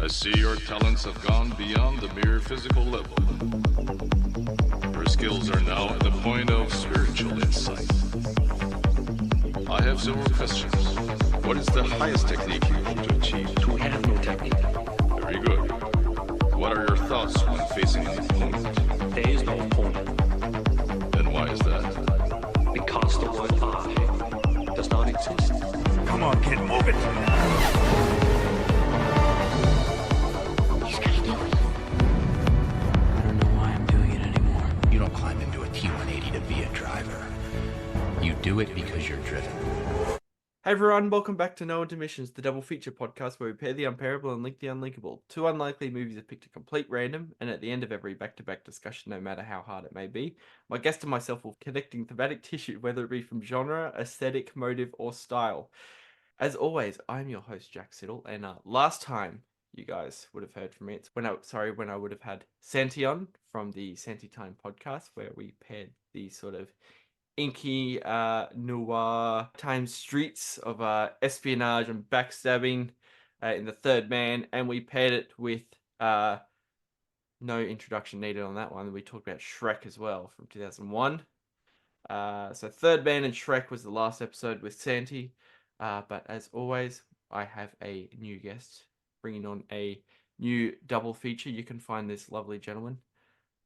I see your talents have gone beyond the mere physical level. Your skills are now at the point of spiritual insight. I have several questions. What is the highest technique you hope to achieve? We have no technique. Very good. What are your thoughts when facing an opponent? There is no opponent. Then why is that? Because the word I does not exist. Come on, kid, move it. He's gonna do it. I don't know why I'm doing it anymore. You don't climb into a T-180 to be a driver. You do it because you're driven. Hey everyone, welcome back to No Intermissions, the double feature podcast where we pair the unpairable and link the unlinkable. Two unlikely movies are picked at complete random, and at the end of every back-to-back discussion, no matter how hard it may be, my guest and myself will connecting thematic tissue, whether it be from genre, aesthetic, motive, or style. As always, I'm your host, Jack Siddle, and last time you guys would have heard from me, it's when I would have had Santi on from the Santi Time podcast, where we paired the sort of inky noir time streets of espionage and backstabbing in The Third Man, and we paired it with no introduction needed on that one. We talked about Shrek as well from 2001. So Third Man and Shrek was the last episode with Santi, but as always I have a new guest bringing on a new double feature. You can find this lovely gentleman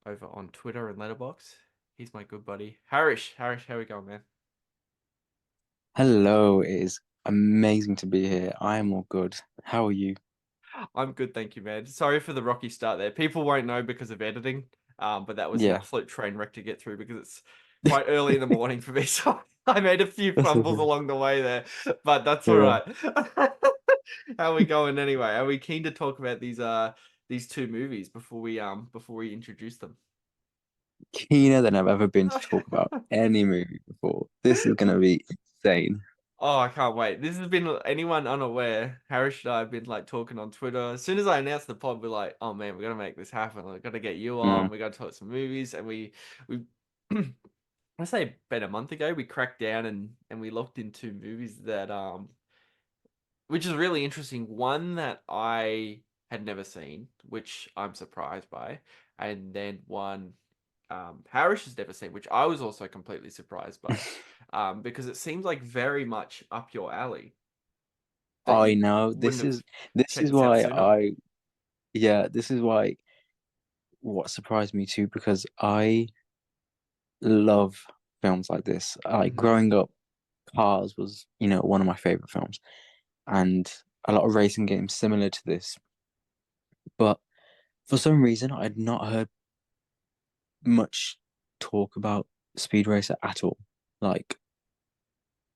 over on Twitter and Letterboxd. He's my good buddy, Harish. Harish, how we going, man? Hello, it is amazing to be here. I am all good. How are you? I'm good, thank you, man. Sorry for the rocky start there. People won't know because of editing, but that was an Yeah. absolute train wreck to get through because it's quite early in the morning for me, so I made a few fumbles along the way there, but that's all Yeah. right. How are we going anyway? Are we keen to talk about these two movies before we introduce them? Keener than I've ever been to talk about any movie before. This is gonna be insane. Oh, I can't wait. This has been, anyone unaware, Harish and I have been like talking on Twitter. As soon as I announced the pod, we're like, oh man, we're gonna make this happen. We're gonna get you on, we gotta talk some movies, and we I say about a month ago, we cracked down and we looked into movies that which is really interesting. One that I had never seen, which I'm surprised by, and then one Harish has never seen, which I was also completely surprised by, because it seems like very much up your alley. that I you know. wouldn't This have is checked this out why sooner. this is why what surprised me too, because I love films like this. Like growing up, Cars was, one of my favorite films, and a lot of racing games similar to this. But for some reason, I had not heard much talk about Speed Racer at all. Like,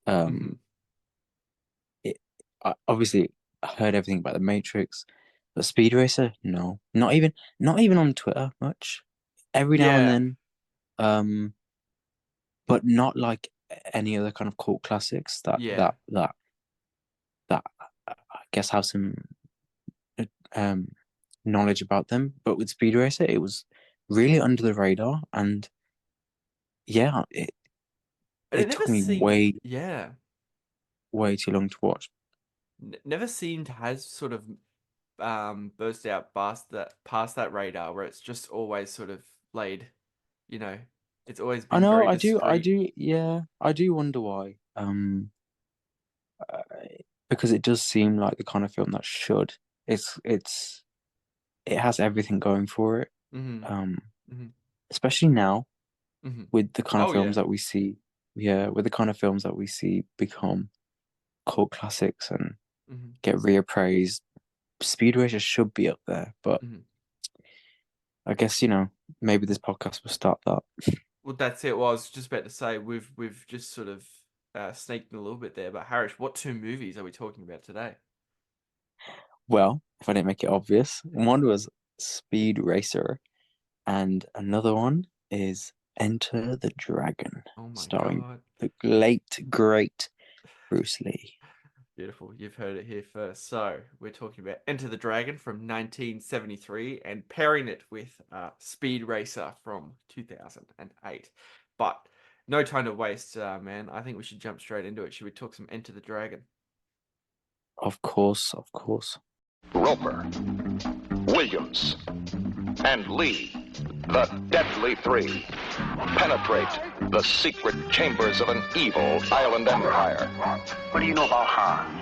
I obviously heard everything about the Matrix, but Speed Racer, no, not even on Twitter much. Every now and Yeah, then, but not like any other kind of cult classics that yeah. I guess have some um knowledge about them. But with Speed Racer, it was really under the radar, and yeah, And it never took me seemed, yeah, way too long to watch. never seemed to has sort of burst out past that radar where it's just always sort of laid, you know, it's always I been know, very discreet. yeah, I do wonder why. Uh, because it does seem like the kind of film that should. It has everything going for it. Mm-hmm. Um, Mm-hmm. especially now Mm-hmm. with the kind of Oh yeah. films that we see. Yeah, with the kind of films that we see become cult classics and Mm-hmm. get reappraised. Speed Racer should be up there, but Mm-hmm. I guess maybe this podcast will start that. Well, that's it. Well, I was just about to say we've just sort of sneaked in a little bit there, but Harish, what two movies are we talking about today? Well, if I didn't make it obvious, one was Speed Racer, and another one is Enter the Dragon, Oh my starring God. the late great Bruce Lee. Beautiful. You've heard it here first. So we're talking about Enter the Dragon from 1973 and pairing it with Speed Racer from 2008. But no time to waste, man. I think we should jump straight into it. Should we talk some Enter the Dragon? Of course, of course. Roper, Williams, and Lee, the Deadly Three, penetrate the secret chambers of an evil island empire. What do you know about Han?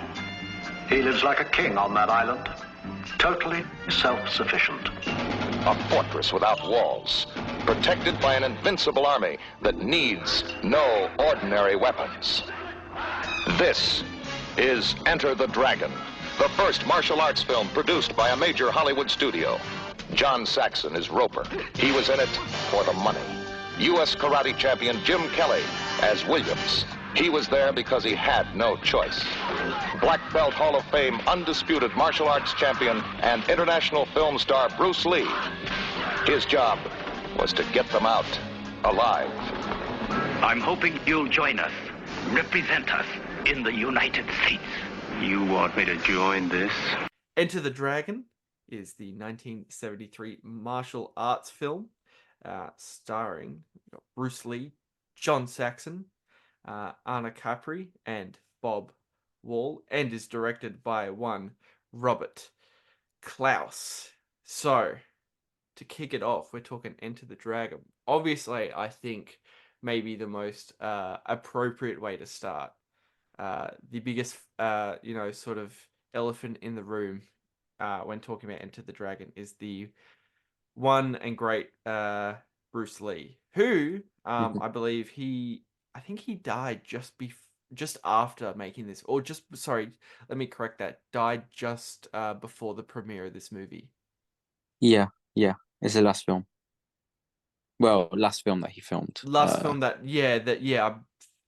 He lives like a king on that island, totally self-sufficient. A fortress without walls, protected by an invincible army that needs no ordinary weapons. This is Enter the Dragon, the first martial arts film produced by a major Hollywood studio. John Saxon is Roper. He was in it for the money. U.S. karate champion Jim Kelly as Williams. He was there because he had no choice. Black Belt Hall of Fame undisputed martial arts champion and international film star Bruce Lee. His job was to get them out alive. I'm hoping you'll join us, represent us in the United States. You want me to join this? Enter the Dragon is the 1973 martial arts film starring Bruce Lee, John Saxon, Anna Capri, and Bob Wall, and is directed by one Robert Klaus. So, to kick it off, we're talking Enter the Dragon. Obviously, I think maybe the most appropriate way to start. The biggest, sort of elephant in the room when talking about Enter the Dragon is the one and great Bruce Lee, who I believe I think he died just after making this, or let me correct that, died just before the premiere of this movie. Yeah, it's the last film. Well, last film that he filmed.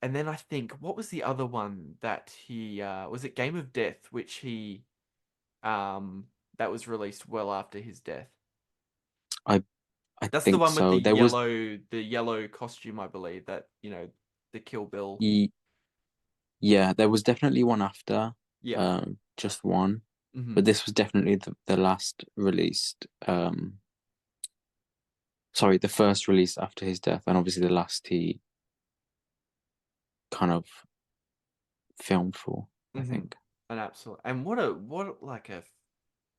And then I think, what was the other one that he was it Game of Death, which he that was released well after his death. That's the one with the yellow costume, I believe, that, the Kill Bill. Yeah, there was definitely one after. Yeah. Just one. Mm-hmm. But this was definitely the last released. Sorry, the first release after his death, and obviously the last he kind of filmed for, I think. And absolutely. And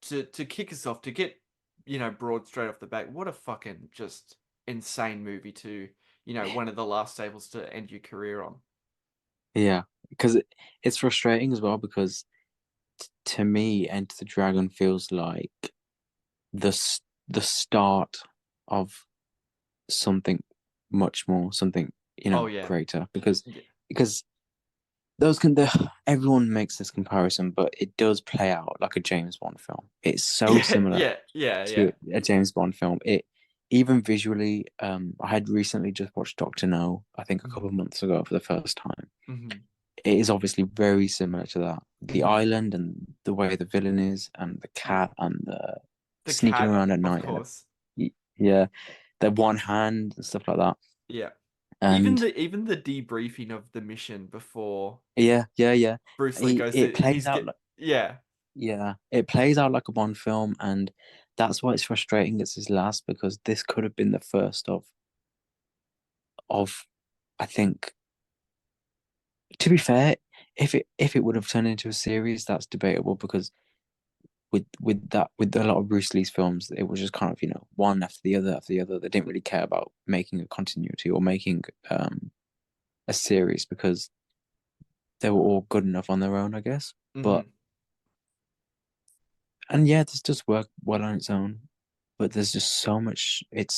to kick us off, to get, broad straight off the bat, what a fucking just insane movie to, one of the last staples to end your career on. Yeah, because it's frustrating as well, because to me, Enter the Dragon feels like the start of something much more, something greater, because everyone makes this comparison, but it does play out like a James Bond film. It's so similar to a James Bond film. Even visually, I had recently just watched Dr. No, I think a couple of months ago for the first time. Mm-hmm. It is obviously very similar to that. The island and the way the villain is, and the cat, and the sneaking cat, around at night. Of course. Yeah, the one hand and stuff like that. Yeah. And even the debriefing of the mission before. Yeah. Bruce Lee goes. It plays out. Yeah. It plays out like a Bond film, and that's why it's frustrating. It's his last, because this could have been the first of. I think. To be fair, if it would have turned into a series, that's debatable, because with a lot of Bruce Lee's films, it was just kind of, one after the other after the other. They didn't really care about making a continuity or making a series, because they were all good enough on their own, I guess. But this does work well on its own, but there's just so much. It's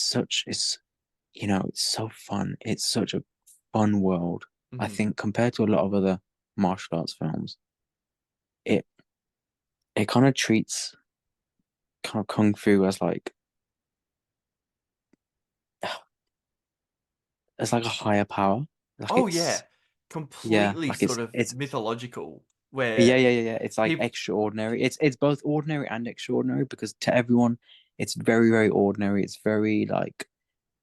so fun. It's such a fun world. I think compared to a lot of other martial arts films, it kind of treats kind of kung fu as like a higher power. Completely sort of mythological. Where it's like extraordinary. It's both ordinary and extraordinary, because to everyone it's very, very ordinary. It's very like,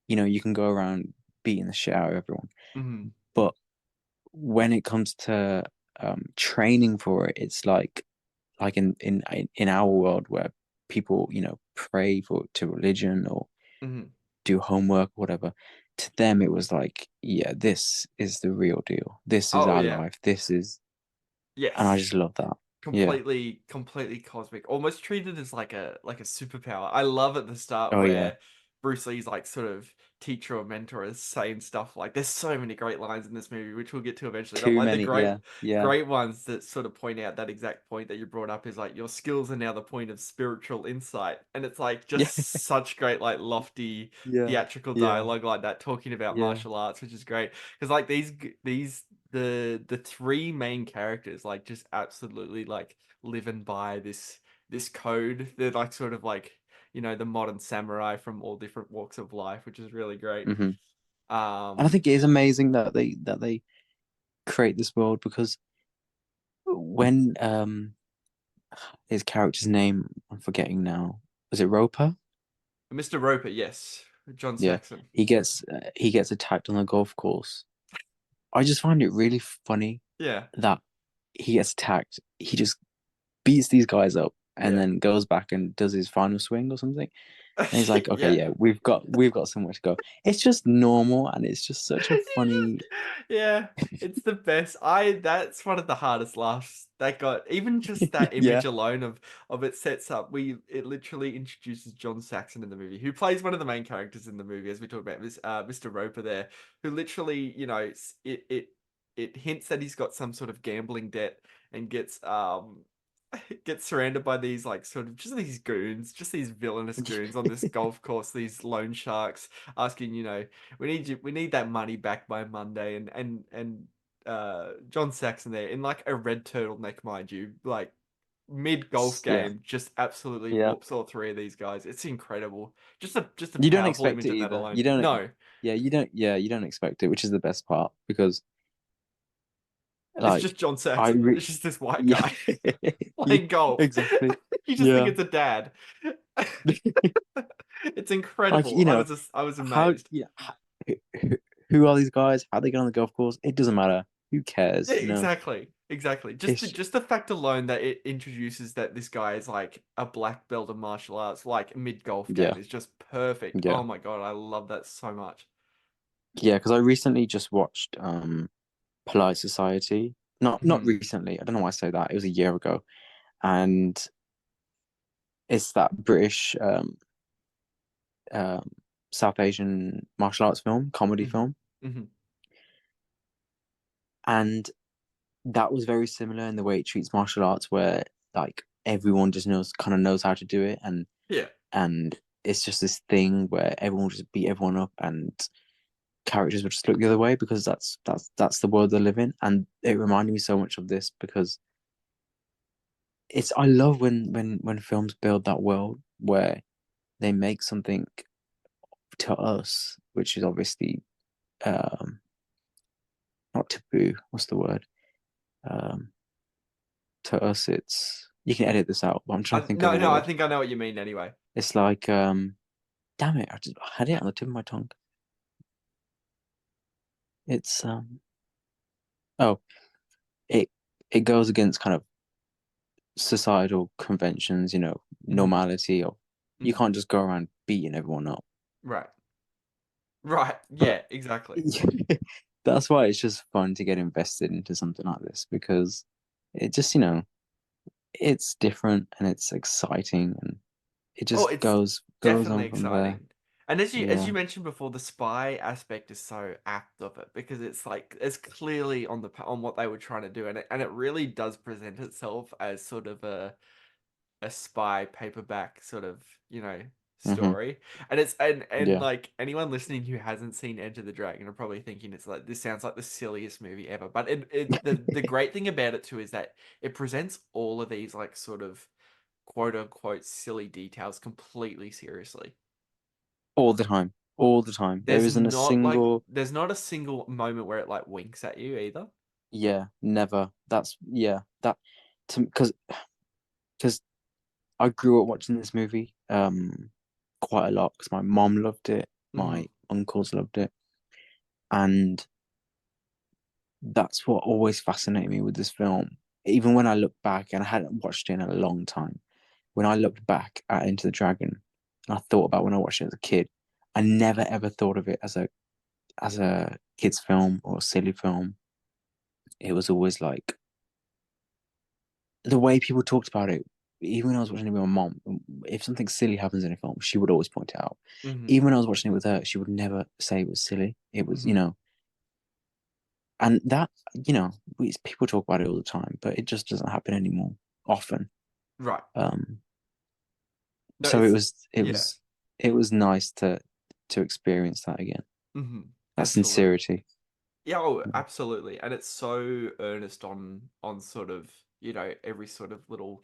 you can go around beating the shit out of everyone. But when it comes to training for it, it's like in our world, where people pray to religion or do homework or whatever. To them it was like, this is the real deal. This is our life. This is and I just love that. completely cosmic, almost treated as like a superpower. I love at the start Oh yeah. where Bruce Lee's like sort of teacher or mentor is saying stuff like there's so many great lines in this movie, which we'll get to eventually. But Too like the many. Yeah. Yeah. great ones that sort of point out that exact point that you brought up is like your skills are now the point of spiritual insight, and it's like Yeah. just such great like lofty Yeah. theatrical Yeah. dialogue like that, talking about Yeah. martial arts, which is great because like these the three main characters like just absolutely like living by this code. They're like sort of like the modern samurai from all different walks of life, which is really great. hmm And I Um, think it is amazing that they create this world because when his character's name I'm forgetting now, was it Roper? Mr. Roper, yes, John Yeah, Saxon. he gets attacked on the golf course. I just find it really funny Yeah, that he gets attacked. He just beats these guys up and yeah, then goes back and does his final swing or something. And he's like, okay, yeah. yeah, we've got somewhere to go. It's just normal and it's just such a funny. Yeah, it's the best. That's one of the hardest laughs that got even just that Yeah. image alone of it sets up. It literally introduces John Saxon in the movie, who plays one of the main characters in the movie, as we talk about this Mr. Roper there, who literally it hints that he's got some sort of gambling debt and gets surrounded by these like sort of just these goons, just these villainous goons on this golf course, these loan sharks asking, we need that money back by Monday, and John Saxon there in like a red turtleneck, mind you, like mid golf Yeah. game, just absolutely Yeah. whoops all three of these guys. It's incredible. Just a You don't powerful expect image it of that either. alone. You don't. No, You don't expect it, which is the best part because it's like just John I Saxon. re- It's just this white yeah. guy Yeah, playing golf. exactly. You just think Yeah. it's a dad. It's Like, incredible. I was how amazed. who are these guys? How they get on the golf course? It doesn't matter. Who Yeah, cares? exactly. Exactly. It's Just the fact alone that it introduces that this guy is like a black belt of martial arts, like mid golf yeah. game, is just perfect. Yeah. Oh my god, I love that so much. Yeah, because I recently just watched Polite Society. Not Mhm. recently. I don't know why I say that. It was a year ago. And it's that British um South Asian martial arts film, comedy Mhm. film. Mhm. And that was very similar in the way it treats martial arts where like everyone just knows how to do it Yeah. and it's just this thing where everyone will just beat everyone up and characters would just look the other way because that's the world they live in. And it reminded me so much of this because it's I love when films build that world where they make something to us, which is obviously um not taboo, what's the word? Um to us it's you can edit this out, but I'm trying to think of a No, I word. think I know what you mean anyway. It's like damn it, I had it on the tip of my tongue. It's oh it it goes against kind of societal conventions, Mhm. normality or you Mhm. can't just go around beating everyone up. Right. Right. But Yeah, exactly. that's why it's just fun to get invested into something like this because it just, it's different and it's exciting and it Oh, just it's goes definitely on from there. exciting. And as you Yeah. mentioned before, the spy aspect is so apt of it because it's like it's clearly on what they were trying to do, and it really does present itself as sort of a spy paperback sort of hmm story. And it's and Yeah. like anyone listening who hasn't seen Enter the Dragon are probably thinking it's like this sounds like the silliest movie ever. But the great thing about it too is that it presents all of these like sort of quote unquote silly details completely seriously. All the time. All the time. There isn't a single There's not a single moment where it like winks at you either. yeah, never. That's yeah, that to because I grew up watching this movie quite a lot because my mom loved it, Mm-hmm. my uncles loved it, and that's what always fascinated me with this film. Even when I look back, and I hadn't watched it in a long time, when I looked back at Into the Dragon, and I thought about when I watched it as a kid, I never ever thought of it as a kids film or a silly film. It was always like the way people talked about it, even when I was watching it with my mom, if something silly happens in a film, she would always point it out. Mm-hmm. Even when I was watching it with her, she would never say it was silly. It was, Mm-hmm. and that, people talk about it all the time, but it just doesn't happen anymore often. Right. Um, No, so it's yeah. it was nice to experience that again. Mm-hmm. That Absolutely. sincerity. Yeah, oh, absolutely. And it's so earnest on sort of, every sort of little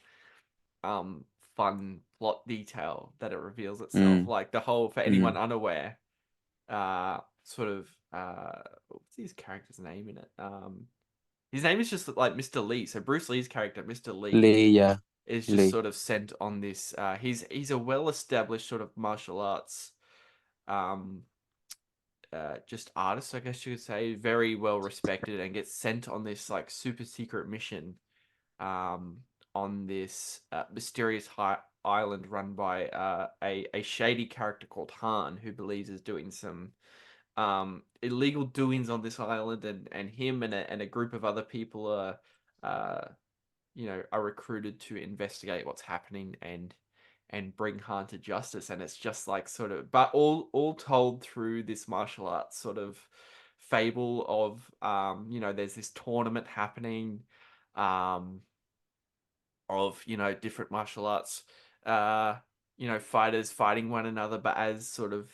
fun plot detail that it reveals itself. Mm, Like the whole, for anyone mm. unaware, sort of what's his character's name in it? His name is just like Mr. Lee. So Bruce Lee's character, Mr. Lee, Lee, yeah, is just Lee. sort of sent on this he's a well established sort of martial arts um just artist, I guess you could say, very well respected, and gets sent on this like super secret mission um, on this mysterious island run by a shady character called Han, who believes is doing some illegal doings on this island, and him and a group of other people are recruited to investigate what's happening and bring Han to justice. And it's just like sort of, but all told through this martial arts sort of fable of there's this tournament happening um of different martial arts fighters fighting one another, but as sort of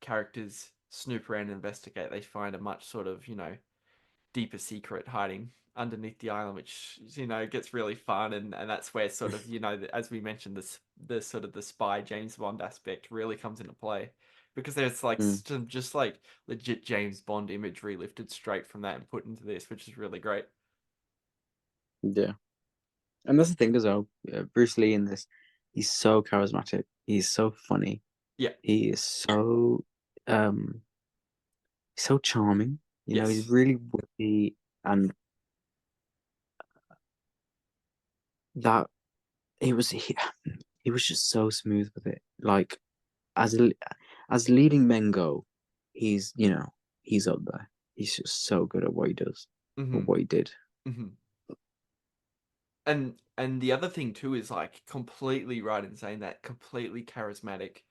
characters snoop around and investigate, they find a much sort of deeper secret hiding underneath the island, which gets really fun. And that's where sort of as we mentioned, the sort of the spy James Bond aspect really comes into play, because there's like Mm, some just like legit James Bond imagery lifted straight from that and put into this, which is really great. yeah. And that's the thing as well. Bruce Lee in this, he's so charismatic. He's so funny. Yeah. He is um so charming. He's Yes. really witty, and that he was just so smooth with it. Like as as leading men go, he's up there. He's just so good at what he does, or Mm-hmm. what he did. Mm-hmm. And the other thing too is like completely right in saying that, completely charismatic,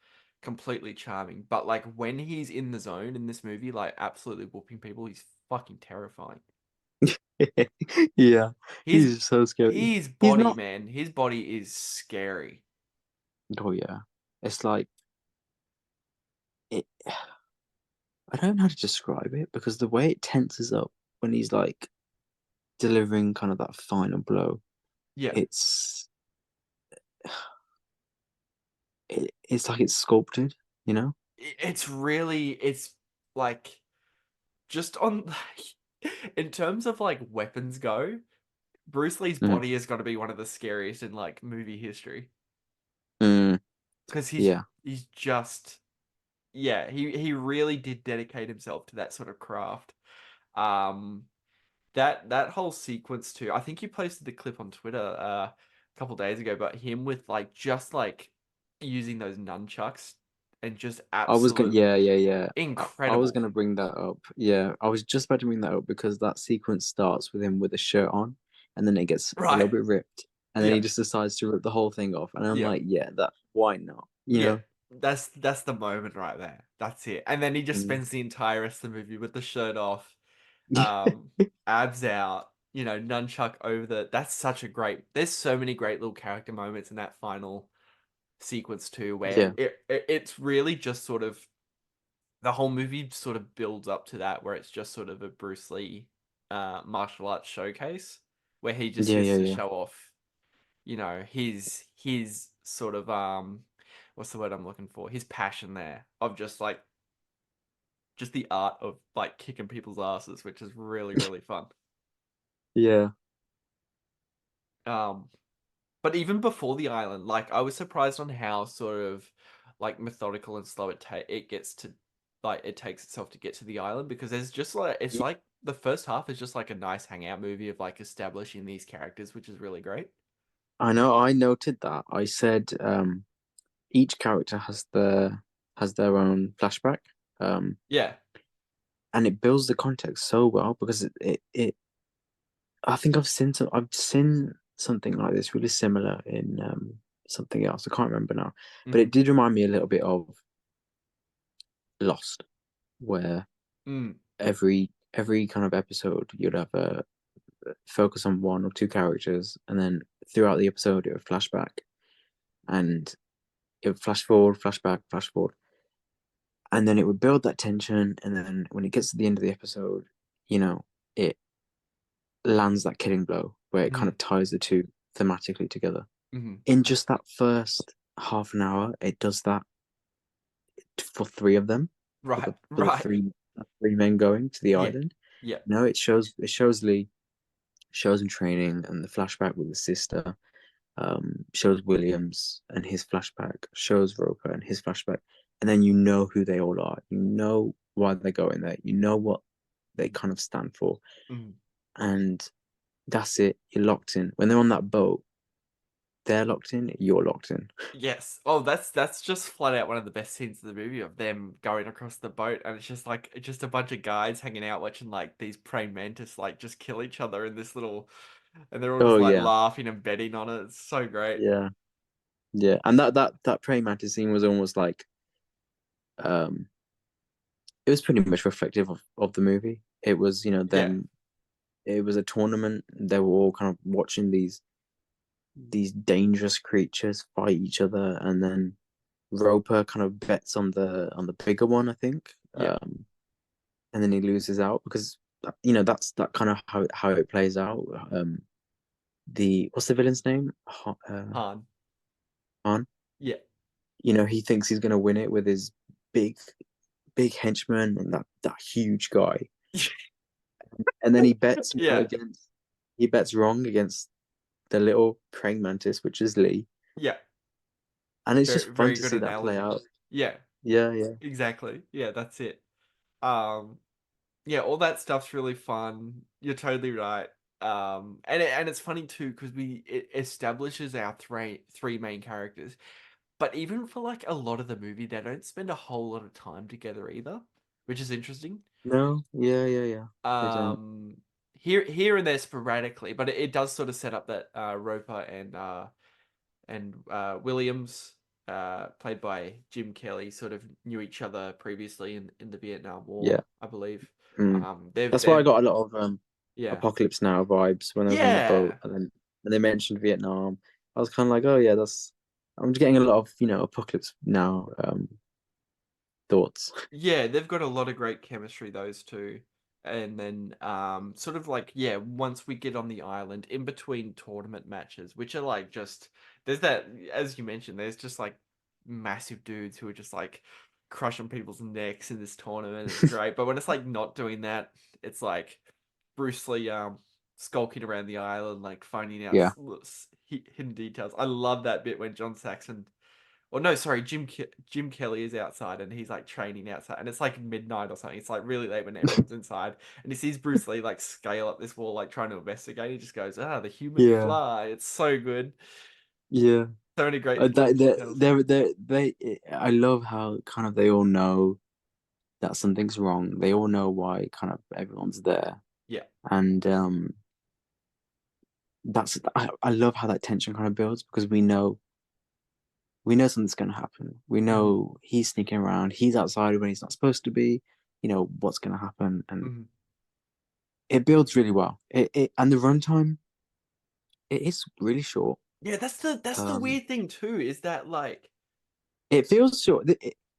completely charming. But like when he's in the zone in this movie, like absolutely whooping people, he's fucking terrifying. Yeah, His he's so scary. his He's body, not. man, his body is scary. Oh yeah, it's like it. I don't know how to describe it because the way it tenses up when he's like delivering kind of that final blow, Yeah. it's it's like it's sculpted, you know? It's really, it's like just on in terms of like weapons go, Bruce Lee's Mm, body has got to be one of the scariest in like movie history, mm, because yeah, he's just, yeah, he really did dedicate himself to that sort of craft. Um, that whole sequence too. I think you posted the clip on Twitter a couple days ago, but him with like just like using those nunchucks and just I was gonna, absolutely yeah, yeah, yeah. I was incredible. gonna bring that up. Yeah, I was just about to bring that up because that sequence starts with him with a shirt on, and then it gets a Right. little bit ripped, and then Yeah. he just decides to rip the whole thing off, and I'm Yeah. like, yeah, that why not? You Yeah. know? That's the moment right there. That's it. And then he just Mm. spends the entire rest of the movie with the shirt off, abs out, nunchuck over that's such a great, there's so many great little character moments in that final sequence too, where Yeah, it's really just sort of, the whole movie sort of builds up to that, where it's just sort of a Bruce Lee martial arts showcase, where he just yeah, gets yeah, to yeah, show off, his sort of what's the word I'm looking for, his passion there of just like just the art of like kicking people's asses, which is really really fun. yeah. um but even before the island, like I was surprised on how sort of like methodical and slow it gets to, like it takes itself to get to the island, because there's just like, it's Yeah. like the first half is just like a nice hangout movie of like establishing these characters, which is really great. I know. I noted that. I said each character has their own flashback, um, Yeah. and it builds the context so well because it I think I've seen something like this, really similar in something else. I can't remember now, but Mhm. it did remind me a little bit of Lost, where Mm. every kind of episode you'd have a focus on one or two characters, and then throughout the episode it would flashback, and it would flash forward, flashback, flash forward, and then it would build that tension, and then when it gets to the end of the episode, you know, it lands that killing blow where it kind Mm. of ties the two thematically together. Mhm. In just that first half an hour, it does that for three of them, Right. for the Right. three men going to the Yeah. island. Yeah. No, it shows Lee, shows him training, and the flashback with his sister, shows Williams and his flashback, shows Roper and his flashback, and then you know who they all are. You know why they're going there. You know what they kind of stand for, Mhm. and that's it. You're locked in. When they're on that boat, they're locked in. You're locked in. Yes. Oh, that's just flat out one of the best scenes of the movie of them going across the boat, and it's just like just a bunch of guys hanging out watching like these praying mantis like just kill each other in this little, and they're all just Oh like yeah, laughing and betting on it. It's so great. yeah, yeah. And that praying mantis scene was almost like um, it was pretty much reflective of the movie. It was Yeah. them. It was a tournament. They were all kind of watching these dangerous creatures fight each other, and then Roper kind of bets on the bigger one, I think, Yeah. and then he loses out because that's that kind of how it plays out. The what's the villain's name? Han. Han. Yeah. He thinks he's gonna win it with his big big henchman and that huge guy, and then Yeah. he bets wrong against the little praying mantis, which is Lee, Yeah. and it's Very just fun very to good see that play analogy. out. Yeah. Yeah, yeah, Exactly. Yeah, that's it. Um yeah, all that stuff's really fun. You're totally right. And it's funny too because it establishes our three main characters. But even for like a lot of the movie, they don't spend a whole lot of time together either, which is interesting. no, yeah, yeah, yeah. They don't. Um, here and there sporadically, but it does sort of set up that Roper and Williams, played by Jim Kelly, sort of knew each other previously in the Vietnam Yeah. War, I believe. Mm. They've That's why I they've got a lot of yeah Apocalypse Now vibes when I was on the boat, yeah and then when they mentioned Vietnam, I was kind of like, oh yeah, that's. I'm just getting a lot of Apocalypse Now thoughts. yeah, they've got a lot of great chemistry, those two. And then sort of like, yeah, once we get on the island in between tournament matches, which are like just there's that, as you mentioned, there's just like massive dudes who are just like crushing people's necks in this tournament. It's great. But when it's like not doing that, it's like Bruce Lee skulking around the island, like finding out Yeah, hidden details. I love that bit when John Saxon, or no, sorry, Jim Kelly is outside and he's like training outside, and it's like midnight or something. It's like really late when everyone's inside, and he sees Bruce Lee like scale up this wall, like trying to investigate. He just goes, "Ah, the human yeah, fly." It's so good. yeah. So many great little details. I love how kind of they all know that something's wrong. They all know why kind of everyone's there, Yeah. and I love how that tension kind of builds because we know something's going to happen. We Hmm. know he's sneaking around. He's outside when he's not supposed to be. You know what's going to happen, and Hmm. it builds really well. It and the runtime, it is really short. Yeah, that's the Um, weird thing too. Is that like, it feels short.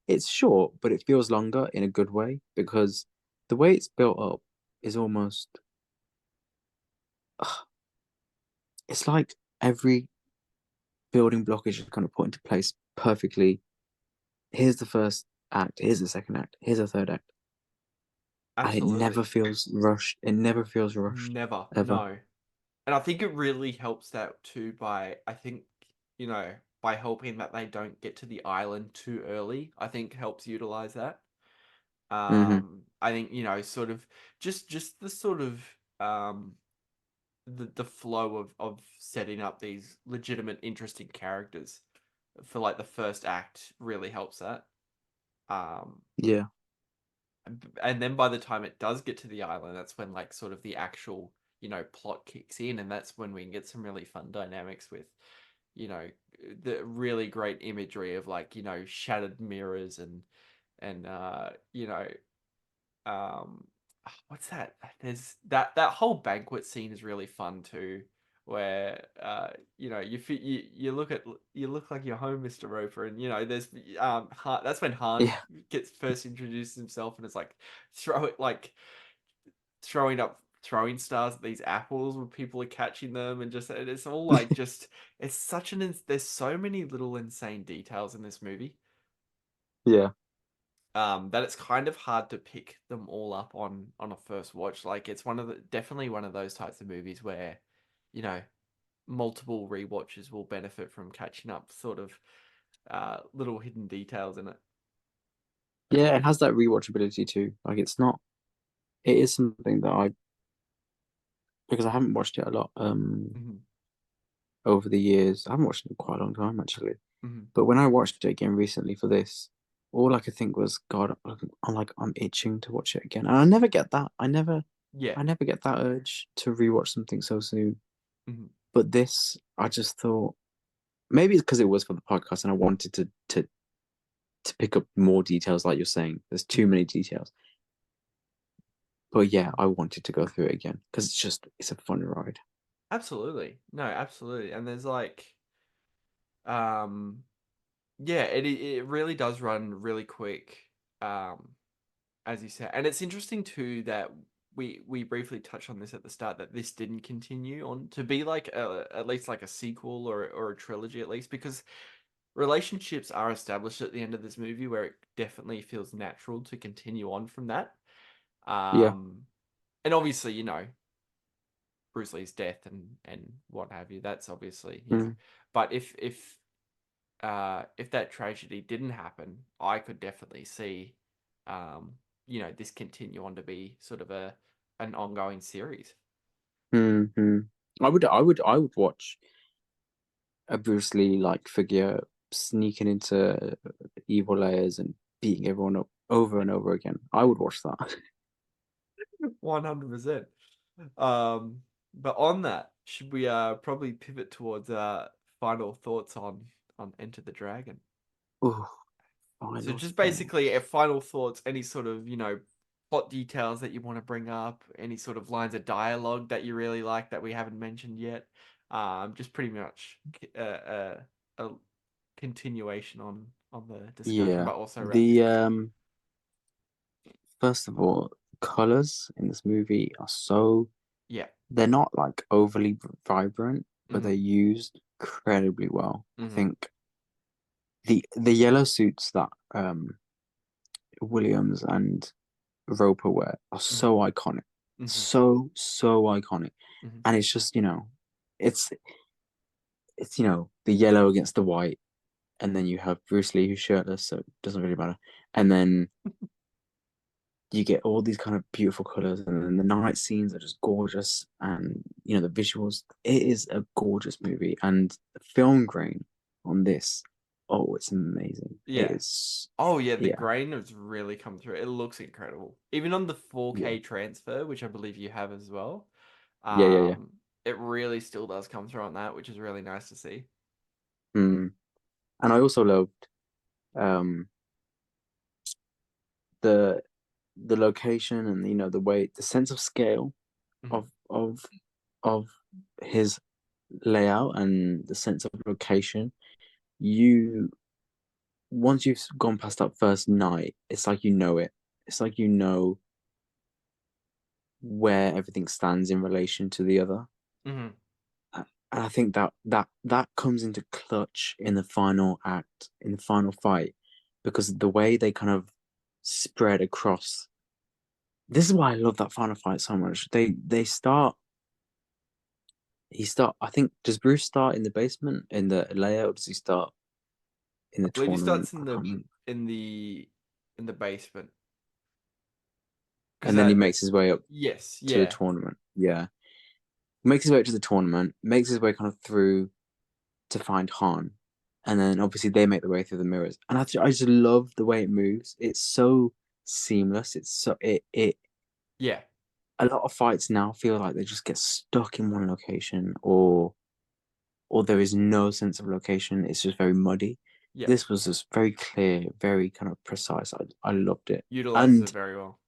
It's short, but it feels longer in a good way because the way it's built up is almost. It's like every building block is just kind of put into place perfectly. Here's the first act. Here's the second act. Here's the third act, and it never absolutely feels rushed. It never feels rushed never, ever. no. And I think it really helps that too by, I think, by helping that they don't get to the island too early. I think helps utilize that. Hmm. I think, sort of just the sort of um the flow of setting up these legitimate interesting characters for like the first act really helps that. Um Yeah. and then by the time it does get to the island, that's when like sort of the actual plot kicks in, and that's when we can get some really fun dynamics with, the really great imagery of like, shattered mirrors and um what's that? There's that whole banquet scene is really fun too, where you look like you're home, Mr. Roper, and there's that's when Han Yeah. gets first introduced himself, and it's like throwing up throwing stars at these apples where people are catching them, and it's all like just it's such there's so many little insane details in this movie, Yeah. that it's kind of hard to pick them all up on a first watch. Like it's definitely one of those types of movies where, you know, multiple rewatches will benefit from catching up sort of little hidden details in it. Yeah, it has that rewatchability too. Like it is something that because I haven't watched it a lot Mm-hmm. over the years. I haven't watched it in quite a long time actually. Mm-hmm. But when I watched it again recently for this, all I could think was, God, I'm itching to watch it again. And I never get that. Yeah. I never get that urge to rewatch something so soon. Mm-hmm. But this, I just thought maybe it's because it was for the podcast and I wanted to pick up more details, like you're saying. There's too many details. But yeah, I wanted to go through it again because it's a fun ride. Absolutely. No, absolutely. And there's like, um, yeah, it really does run really quick, as you said. And it's interesting too that we briefly touched on this at the start, that this didn't continue on to be like at least like a sequel or a trilogy at least, because relationships are established at the end of this movie where it definitely feels natural to continue on from that. Yeah. And obviously, Bruce Lee's death and what have you, that's obviously, Mm. but if that tragedy didn't happen, I could definitely see, this continue on to be sort of an ongoing series. Mm-hmm. I would watch a Bruce Lee like figure sneaking into evil layers and beating everyone up over and over again. I would watch that. 100%. But on that, should we probably pivot towards final thoughts on Enter the Dragon? Oh, So final just basically thoughts. final thoughts, any sort of, plot details that you want to bring up, any sort of lines of dialogue that you really like that we haven't mentioned yet. Just pretty much a continuation on the discussion, Yeah. but also wrapping The up. First of all, colors in this movie are Yeah. they're not like overly vibrant, but Mm-hmm. they're used incredibly well. I Mm-hmm. think the yellow suits that Williams and Roper wear are so iconic. Mm-hmm. So iconic. Mm-hmm. And it's just, it's the yellow against the white, and then you have Bruce Lee who's shirtless, so it doesn't really matter. And then you get all these kind of beautiful colors, and then the night scenes are just gorgeous, and the visuals. It is a gorgeous movie, and the film grain on this, oh, it's amazing. It Yeah. is, Oh yeah, the yeah, grain has really come through. It looks incredible. Even on the yeah, 4K transfer, which I believe you have as well. yeah, yeah, yeah. It really still does come through on that, which is really nice to see. Mm. And I also loved um the the location and the way the sense of scale Mhm. of his layout and the sense of location. You Once you've gone past that first night, it's like it. It's like where everything stands in relation to the other. Mhm. And I think that comes into clutch in the final act, in the final fight, because the way they kind of spread across. This is why I love that final fight so much. They start. I think, does Bruce start in the basement in the layout? Or does he start in I the believe he tournament? starts I can't remember. in the in the basement. Because And then he makes his way up yes, to the yeah. tournament. Yeah, makes his way to the tournament. Makes his way kind of through to find Han, and then obviously they make their way through the mirrors. And I just love the way it moves. It's so seamless. It's so it Yeah. a lot of fights now feel like they just get stuck in one location, or there is no sense of location. It's just very muddy. Yeah, This was just very clear, very kind of precise. I loved it. utilizes it And very well.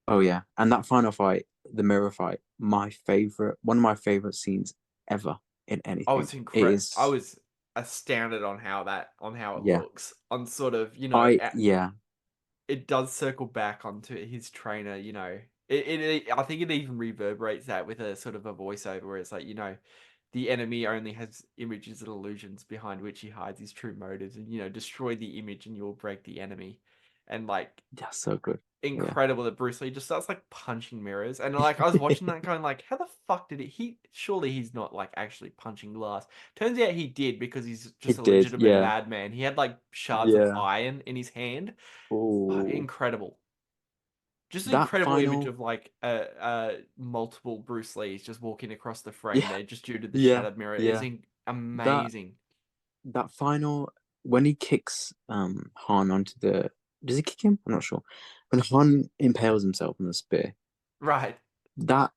oh yeah, and that final fight, the mirror fight, one of my favorite scenes ever in Oh, anything. it's It incredible. I is, was astounded on how it yeah, looks. On sort of, yeah, it does circle back onto his trainer. I think it even reverberates that with a sort of a voiceover where it's like, the enemy only has images and illusions behind which he hides his true motives, and destroy the image and you'll break the enemy. And like, that's so good. Yeah, incredible that Bruce Lee just starts like punching mirrors, and like I was watching that going like, how the fuck did he surely he's not like actually punching glass. Turns out he did, because he's just it a did. legitimate Yeah, madman. He had like shards of yeah. iron in his hand. Fuck, Oh, incredible. Just an that incredible image final, of like multiple Bruce Lees just walking across the frame yeah, there, just due to the yeah, shattered mirror. Is yeah. That amazing. that final when he kicks Han onto the, does he kick him? I'm not sure. When Han impales himself on the spear, Right. that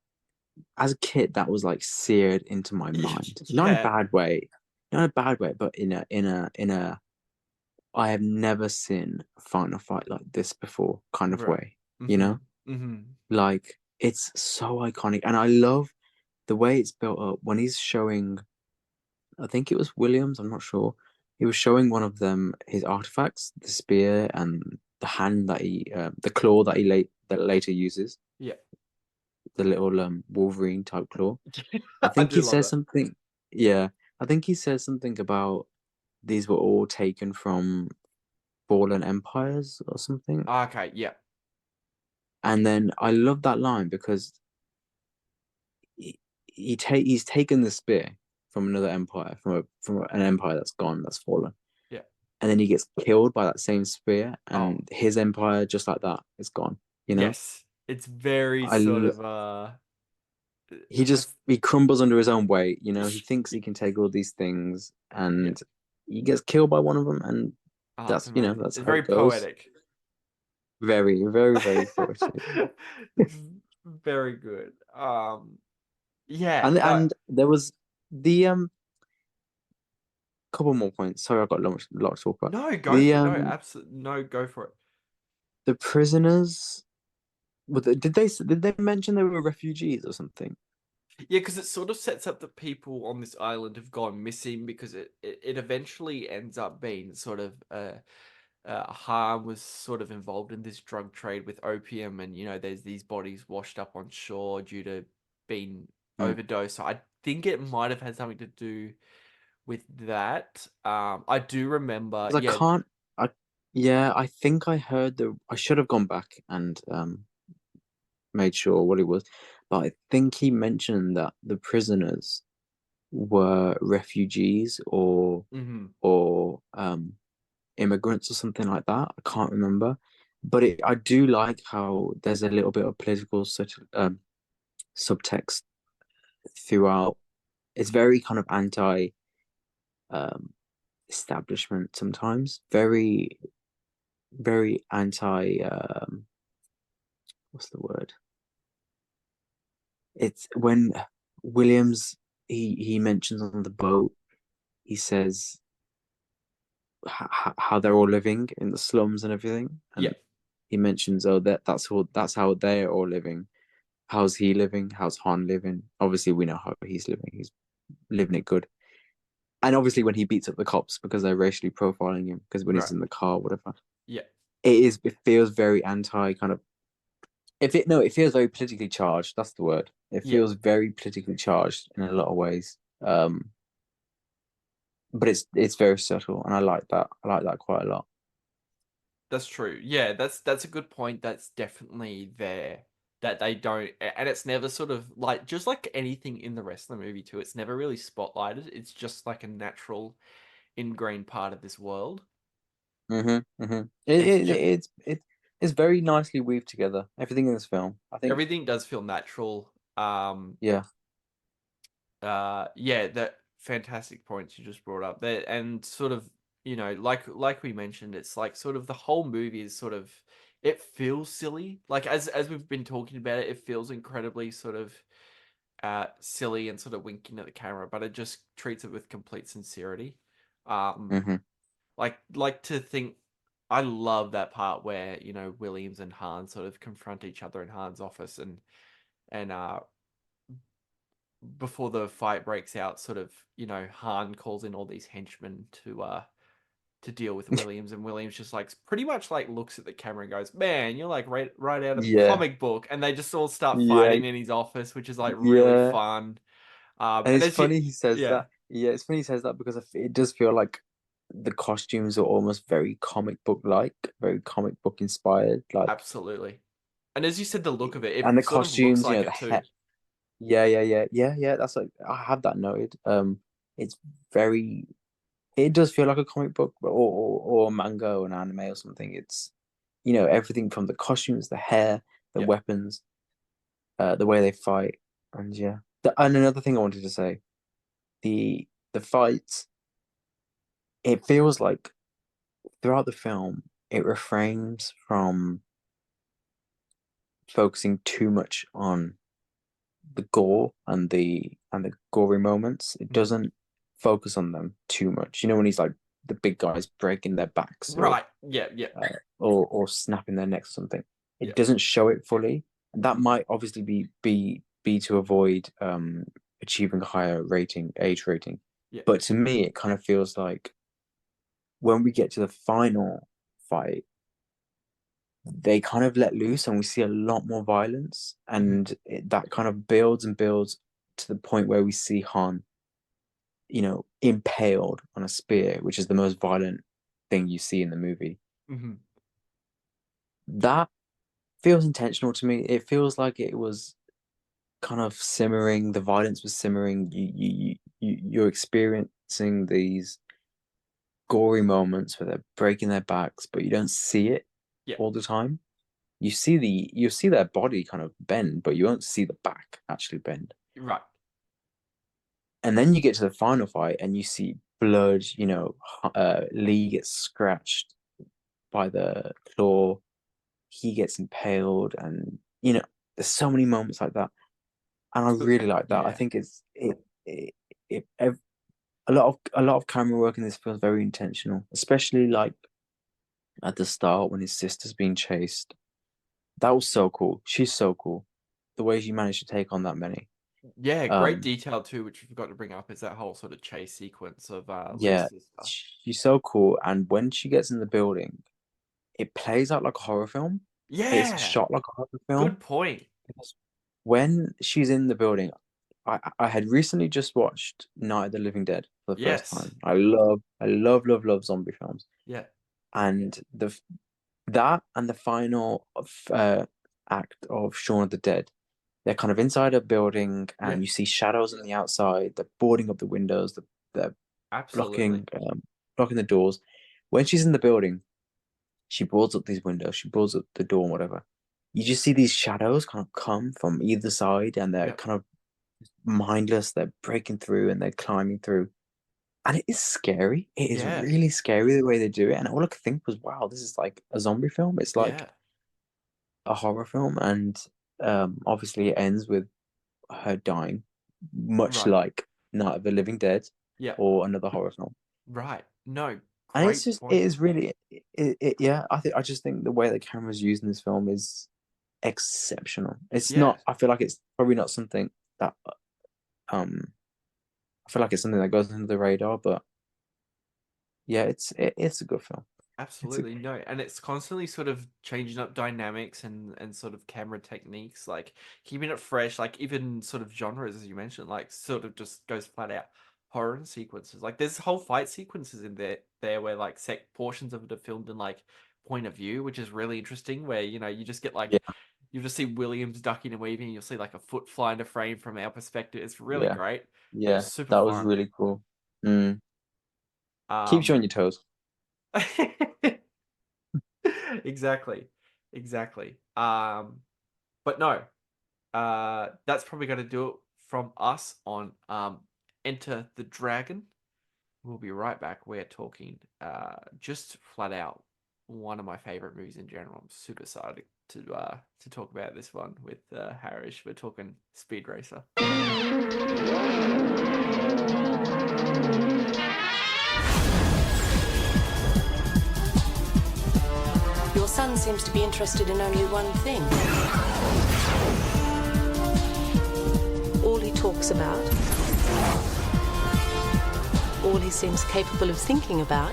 as a kid that was like seared into my mind. Not in a Yeah. bad way. Not in a bad way, but in a I have never seen a final fight like this before kind of Right. way. You Mm-hmm. know? Mm-hmm. Like it's so iconic. And I love the way it's built up when he's showing, I think it was Williams, I'm not sure. He was showing one of them his artifacts, the spear and the hand that the claw that that later uses, Yeah. the little Wolverine type claw. I I think do he love says that. something. Yeah, I think he says something about these were all taken from fallen empires or something. Okay, yeah. And then I love that line because he's taken the spear from another empire, from an empire that's gone, that's fallen, Yeah. and then he gets killed by that same spear, Oh, and his empire just like that is gone. You know, yes. It's very I sort l- of he that's he crumbles under his own weight. You know, he thinks he can take all these things, yeah. and he gets killed by one of them, and Oh, it's that's amazing. that's It's how very it goes. poetic. Very, very, very poetic. It's very good. Yeah, no, And there was the couple more points. Sorry, I've got a lot to talk about. no, go The for it. No, absolutely, no, go for it. the prisoners. Did they mention they were refugees or something? Yeah, because it sort of sets up that people on this island have gone missing, because it eventually ends up being sort of Han was sort of involved in this drug trade with opium, and there's these bodies washed up on shore due to being Mm. overdosed. So I think it might have had something to do with that. I do remember, Because I yeah. can't. I Yeah, I think I heard the. I should have gone back and made sure what it was, but I think he mentioned that the prisoners were refugees Hmm. or immigrants or something like that. I can't remember, but I do like how there's a little bit of political subtext throughout. It's very kind of anti um, establishment sometimes. Very very anti. What's the word? It's when Williams he mentions on the boat. He says how they're all living in the slums and everything, Yeah. and he mentions, oh, that's how they're all living. How's he living? How's Han living? Obviously, we know how he's living. He's living it good. And obviously, when he beats up the cops because they're racially profiling him, because when he's Right. in the car, whatever, Yeah. it feels very anti kind of. It feels very politically charged. That's the word. It Yeah. feels very politically charged in a lot of ways. But it's very subtle, and I like that. I like that quite a lot. That's true. Yeah, that's a good point. That's definitely there, that they don't, and it's never sort of like, just like anything in the rest of the movie too. It's never really spotlighted. It's just like a natural ingrained part of this world. Mm-hmm. Mm-hmm. It, It's it just it's it, it's very nicely weaved together. Everything in this film, I think. everything does feel natural. Yeah. Yeah, that fantastic points you just brought up there, and sort of, like we mentioned, it's like sort of the whole movie is sort of it feels silly. Like as we've been talking about it, it feels incredibly sort of silly and sort of winking at the camera, but it just treats it with complete sincerity. Um, Hmm. like to think. I love that part where Williams and Han sort of confront each other in Han's office, and before the fight breaks out, sort of Han calls in all these henchmen to deal with Williams, and Williams just like pretty much like looks at the camera and goes, "Man, you're like right out of a Yeah, comic book," and they just all start yeah, fighting in his office, which is like really yeah. fun. And And it's as you, funny he says yeah, that. Yeah, it's funny he says that because it does feel like the costumes are almost very comic book like, very comic book inspired. Like, absolutely. And as you said, the look of it, and it the sort of looks costumes, like the it too. yeah, yeah, yeah, yeah, yeah. That's like I have that noted. It's very. It does feel like a comic book, or a manga or an anime or something. It's everything from the costumes, the hair, the Yeah. weapons, the way they fight, and yeah. And another thing I wanted to say, the fights. It feels like throughout the film, it refrains from focusing too much on the gore and the gory moments. It Mhm. doesn't focus on them too much. When he's like the big guys breaking their backs Right. Yeah. Yeah. or snapping their necks or something. Yeah. It doesn't show it fully. And that Mhm. might obviously be to avoid achieving a higher age rating. Yeah. But to me, it kind of feels like when we get to the final fight, they kind of let loose and we see a lot more violence, Mhm. and that kind of builds and builds to the point where we see Han impaled on a spear, which is the most violent thing you see in the movie. Mhm. That feels intentional to me. It feels like it was kind of simmering, the violence was simmering. You're experiencing these gory moments where they're breaking their backs, but you don't see it Yeah. all the time. You see their body kind of bend, but you won't see the back actually bend. Right. And then you get to the final fight and you see blood. Lee gets scratched by the claw. He gets impaled, and there's so many moments like that, and I So really like that. I yeah. think a lot of camera work in this film is very intentional, especially like at the start when his sister's being chased. That was so cool. She's so cool. The way she managed to take on that many. Yeah, great Um, detail too, which we forgot to bring up, is that whole sort of chase sequence of Lee's yeah, sister. she's so cool. And when she gets in the building, it plays out like a horror film. It's Yeah, shot like a horror film. good point. Because when she's in the building, I had recently just watched Night of the Living Dead for the first Yes. time. I love zombie films, Yeah. and that and the final act of Shaun of the Dead. They're kind of inside a building, Yeah. and you see shadows on the outside. They're boarding up the windows. They're Absolutely. blocking the doors. When she's in the building, she boards up these windows. She boards up the door and whatever. You just see these shadows kind of come from either side, and they're Yep. kind of mindless. They're breaking through and they're climbing through, and it is scary. It is Yeah. really scary the way they do it. And all I could think was, wow, this is like a zombie film. It's like Yeah. a horror film, and obviously it ends with her dying, much Right. like Night of the Living Dead Yeah. or another horror film. Right. No, And it's great just, it point. is really, yeah. I just think the way the camera's used in this film is exceptional. It's Yeah. not. I feel like it's probably not something that um. I feel like it's something that goes under the radar, but yeah, it's a good film. It's a Absolutely no, and it's constantly sort of changing up dynamics and sort of camera techniques, like keeping it fresh, like even sort of genres as you mentioned, like sort of just goes flat out horror sequences. Like there's whole fight sequences in there where like sec portions of it are filmed in like point of view, which is really interesting. Where you just get like yeah, you just see Williams ducking and weaving, and you'll see like a foot fly into frame from our perspective. It's really yeah, great. yeah. Super That was fun. really cool. Mm. Keeps you Um, on your toes. exactly, exactly. But no, that's probably going to do it from us on Enter the Dragon. We'll be right back. We're talking just flat out one of my favorite movies in general. I'm super excited to talk about this one with Harish. We're talking Speed Racer. Your son seems to be interested in only one thing. All he talks about, all he seems capable of thinking about,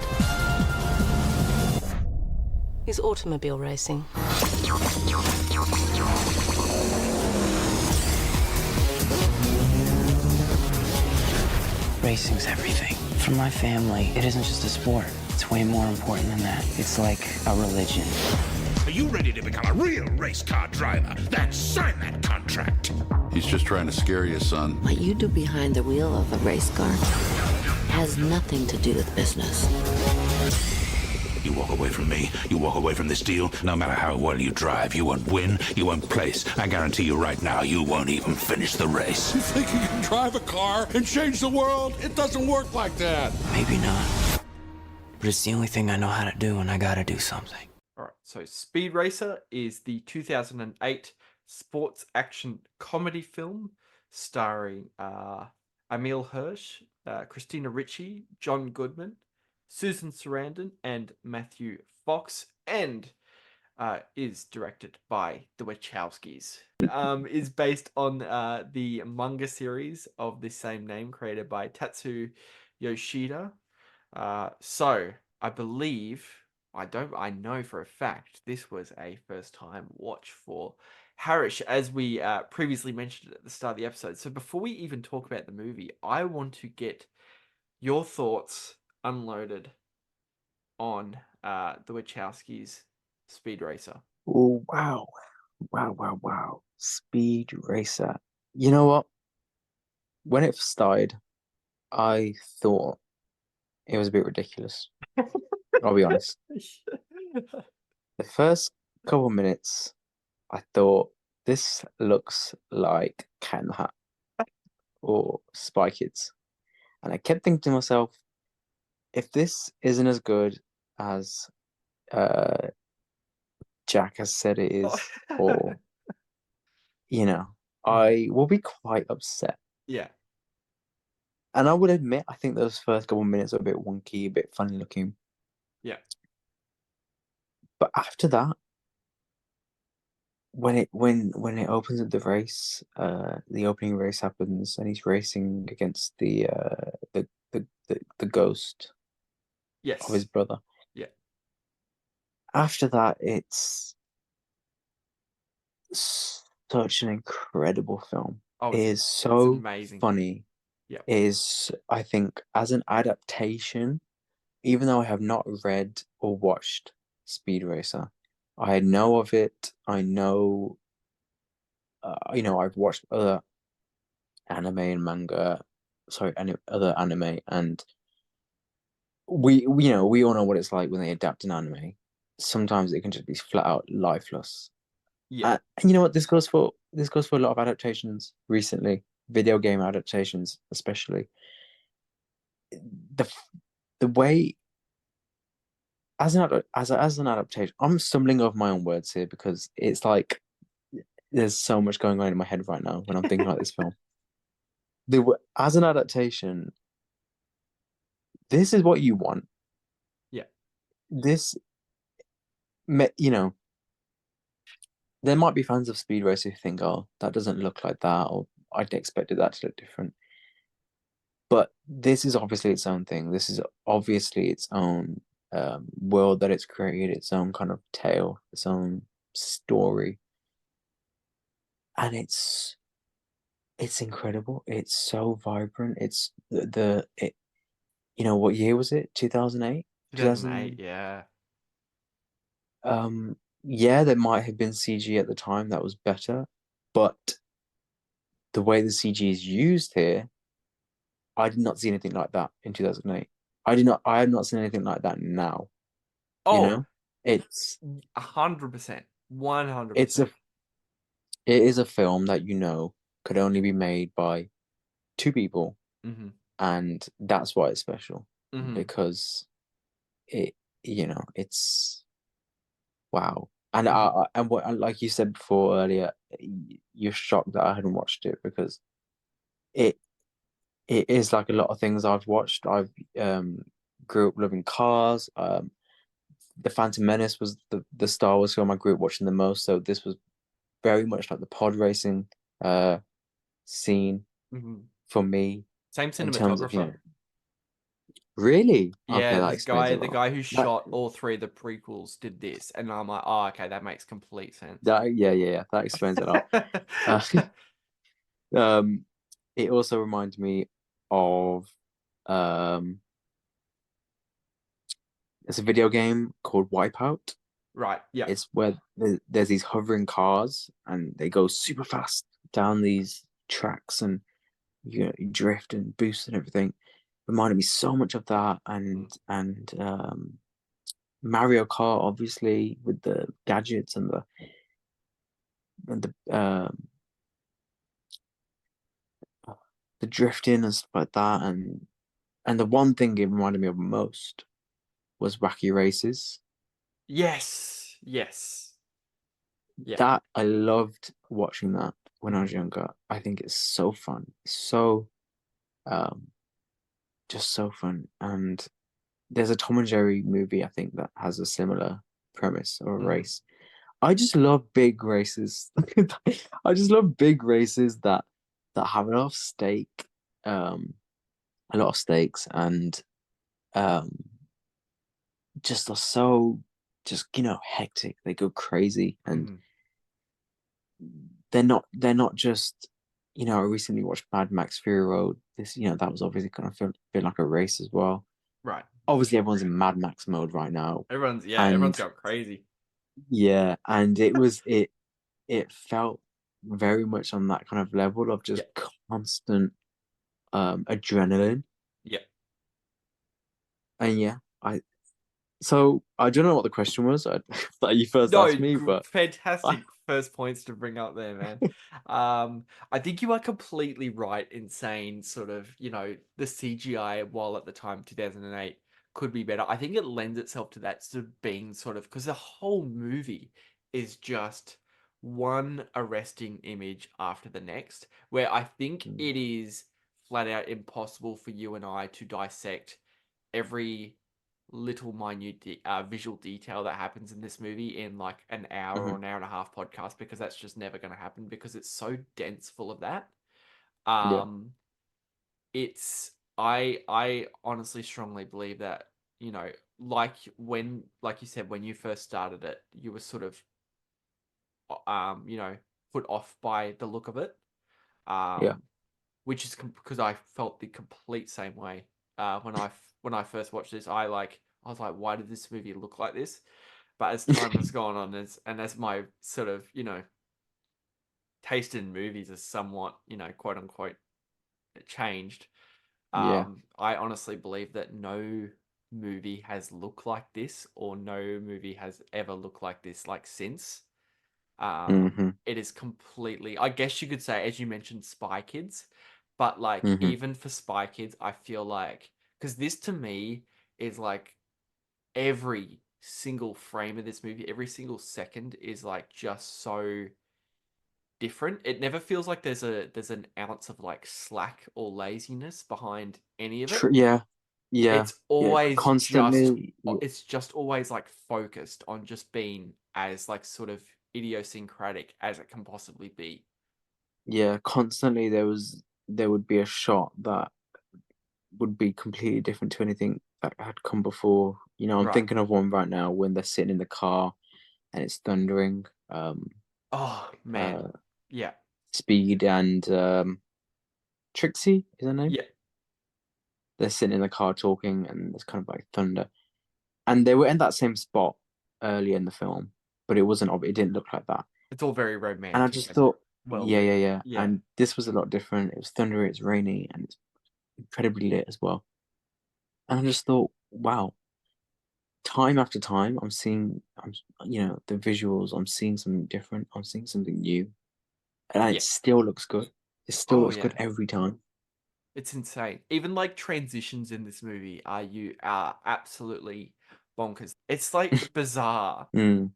is automobile racing. Racing's everything. For my family, it isn't just a sport. It's way more important than that. It's like a religion. Are you ready to become a real race car driver? Then sign that contract. He's just trying to scare you, son. What you do behind the wheel of a race car has nothing to do with business. You walk away from me, you walk away from this deal, no matter how well you drive, you won't win, you won't place. I guarantee you right now, you won't even finish the race. You think you can drive a car and change the world? It doesn't work like that. Maybe not. But it's the only thing I know how to do, and I gotta do something. All right, so Speed Racer is the 2008 sports action comedy film starring Emile Hirsch, Christina Ricci, John Goodman, Susan Sarandon, and Matthew Fox, and is directed by the Wachowskis. Is based on the manga series of the same name created by Tatsu Yoshida. So I believe, I know for a fact, this was a first time watch for Harish, as we previously mentioned at the start of the episode. So before we even talk about the movie, I want to get your thoughts unloaded on the Wachowskis' Speed Racer. Oh, wow. Wow. Speed Racer. You know what? When it started, I thought it was a bit ridiculous. I'll be honest. The first couple minutes, I thought, this looks like Cat in the Hat or Spy Kids. And I kept thinking to myself, if this isn't as good as Jack has said it is, or, I will be quite upset. Yeah. And I would admit, I think those first couple minutes are a bit wonky, a bit funny looking. Yeah. But after that, when it opens up the race, the opening race happens, and he's racing against the ghost of his brother. Yeah. After that, it's such an incredible film. Oh, It is so amazing. funny. Yeah. It is, I think, as an adaptation, even though I have not read or watched Speed Racer, I know of it. I know, I've watched other anime and manga, other anime, and we all know what it's like when they adapt an anime. Sometimes it can just be flat out lifeless. Yeah. And you know what? This goes for a lot of adaptations recently, video game adaptations especially. The way as an adaptation, I'm stumbling over my own words here because it's like there's so much going on in my head right now when I'm thinking about this film. As an adaptation, this is what you want. Yeah. This, there might be fans of Speed Racer who think, oh, that doesn't look like that, or I'd expected that to look different. But this is obviously its own thing. This is obviously its own world that it's created, its own kind of tale, its own story. And it's incredible. It's so vibrant. It's what year was it? 2008? 2008, yeah. Yeah, there might have been CG at the time that was better, but the way the CG is used here, I did not see anything like that in 2008. I have not seen anything like that now. Oh, it's 100%. 100%. It is a film that could only be made by two people, and that's why it's special, because it's Wow. And like you said before earlier, you're shocked that I hadn't watched it because it it is like a lot of things I've watched. I've grew up loving cars. The Phantom Menace was the Star Wars film I grew up watching the most. So this was very much like the pod racing scene for me Same in terms of, cinematographer. Really? Okay, Yeah, that this explains guy, a the lot. guy who That, shot all three of the prequels did this, and I'm like, oh, okay, that makes complete sense. yeah, that explains a lot. Uh, um, it also reminds me of um, it's a video game called Wipeout. Right. Yeah. It's where there's these hovering cars and they go super fast down these tracks and you drift and boost and everything. Reminded me so much of that and Mario Kart, obviously, with the gadgets and the drifting and stuff like that. And the one thing it reminded me of most was Wacky Races. Yes. Yes. Yeah. That I loved watching that when I was Mhm. younger. I think it's so fun, so um, just so fun. And there's a Tom and Jerry movie I think that has a similar premise or a Mhm. race. I just love big races. I just love big races that have um, a lot of stakes, and um, just are so just hectic. They go crazy, and Mhm. they're not just I recently watched Mad Max Fury Road. This that was obviously kind of feel like a race as well. Right. Obviously, everyone's in Mad Max mode right now, Everyone's and got crazy. yeah, and it felt very much on that kind of level of just Yeah. constant adrenaline. Yeah. And yeah, I don't know what the question was that you first No, asked me, but I fantastic first points to bring up there, man. I think you are completely right in saying sort of, the CGI, while at the time 2008 could be better. I think it lends itself to that sort of being sort of because the whole movie is just one arresting image after the next, where I think Mm, it is flat out impossible for you and I to dissect every little minute visual detail that happens in this movie in like an hour or mhm, an hour and a half podcast, because that's just never going to happen because it's so dense full of that. yeah, um it's I honestly strongly believe that, like you said, when you first started it, you were sort of put off by the look of it, yeah, um which is because I felt the complete same way. When I first watched this, I was like, why did this movie look like this? But as time has gone on, as my sort of taste in movies is somewhat quote unquote changed, yeah, I honestly believe that no movie has looked like this, or no movie has ever looked like this like since. hmm It is completely, I guess you could say, as you mentioned, Spy Kids, but like hmm even for Spy Kids, I feel like, because this to me is like every single frame of this movie, every single second is like just so different. It never feels like there's an ounce of like slack or laziness behind any of it. yeah, yeah, It's yeah, always just constantly, yeah, it's just always like focused on just being as like sort of idiosyncratic as it can possibly be. yeah, constantly there would be a shot that would be completely different to anything that had come before. I'm Right. thinking of one right now when they're sitting in the car and it's thundering. Oh man. Uh, Yeah. Speed and Trixie is her name. Yeah. They're sitting in the car talking, and there's kind of like thunder. And they were in that same spot earlier in the film, but it wasn't. It didn't look like that. It's all very And I romantic just and thought, well yeah, lit. yeah, yeah. Yeah. And this was a lot different. It was thundery, it's rainy, and it's incredibly lit as well. And I just thought, wow, time after time, the visuals. I'm seeing something different. I'm seeing something new, and it Yeah. still looks good. It still Oh looks yeah. good every time. It's insane. Even like transitions in this movie are absolutely bonkers. It's like bizarre Mm,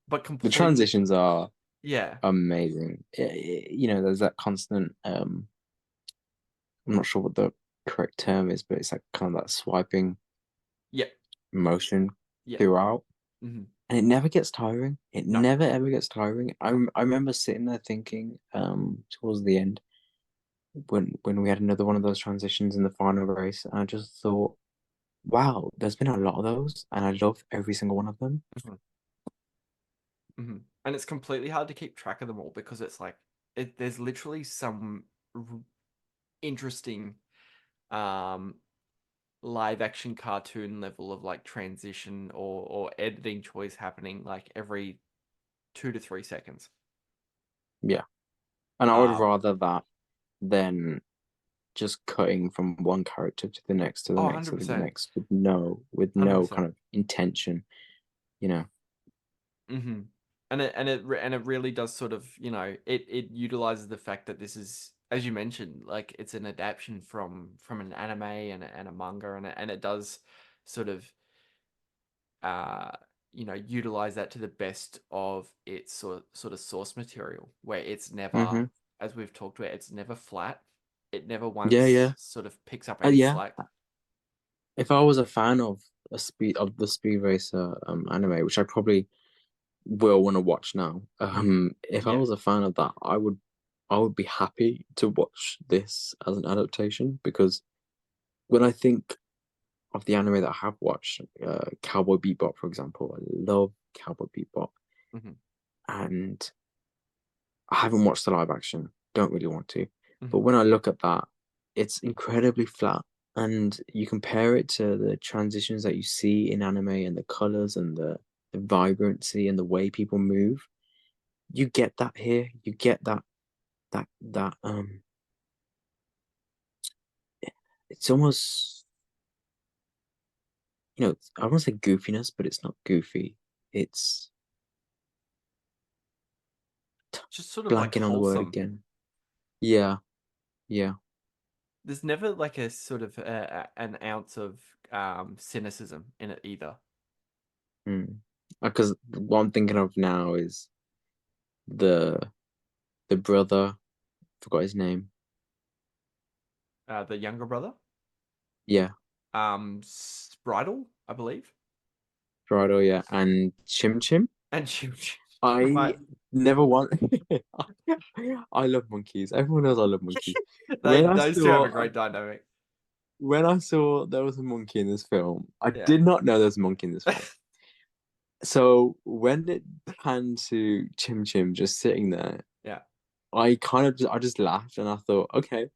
but The completely. transitions are Yeah. amazing. You know, there's that constant. I'm not sure what the correct term is, but it's like kind of that swiping Yep. motion Yep. throughout, Mm-hmm. and it never gets tiring. It No. never ever gets tiring. I remember sitting there thinking, towards the end, when we had another one of those transitions in the final race, and I just thought, wow, there's been a lot of those, and I love every single one of them. Mm-hmm. Mm-hmm. And it's completely hard to keep track of them all because it's like there's literally some interesting live action cartoon level of like transition or editing choice happening like every 2 to 3 seconds. Yeah, and I would Um, rather that than just cutting from one character to the next to the oh, next to the 100%. next with no 100%. kind of intention, you know. Mm-hmm. And it really does sort of, it utilizes the fact that this is, as you mentioned, like it's an adaptation from an anime and a manga, and it does sort of utilize that to the best of its sort of source material, where it's never, Mm-hmm. as we've talked about, it's never flat. It never Yeah, yeah, once sort of picks up any yeah. slack. If I was a fan of the Speed Racer anime, which I probably will want to watch now, if I Yeah. was a fan of that, I would be happy to watch this as an adaptation, because when I think of the anime that I have watched, Cowboy Bebop, for example, I love Cowboy Bebop, Hmm. and I haven't watched the live action. Don't really want to. But Hmm. when I look at that, it's incredibly flat. And you compare it to the transitions that you see in anime and the colors and the vibrancy and the way people move. You get that here. You get that it's almost, I want to say goofiness, but it's not goofy. It's Just sort of like blanking on the word wholesome. again. Yeah, yeah. There's never like a sort of an ounce of cynicism in it either. Mm. Because what I'm thinking of now is the the brother, forgot his name. The younger brother, Yeah, Bridal, I believe, Gerardo, yeah, and Chim Chim. and she, I right, never want. I love monkeys. Everyone knows I love monkeys. they When I those two have a saw great dynamic. when I saw there was a monkey in this film, I Yeah. did not know there was a monkey in this film. So when it panned to Chim Chim just sitting there, Yeah. I just laughed and I thought, okay,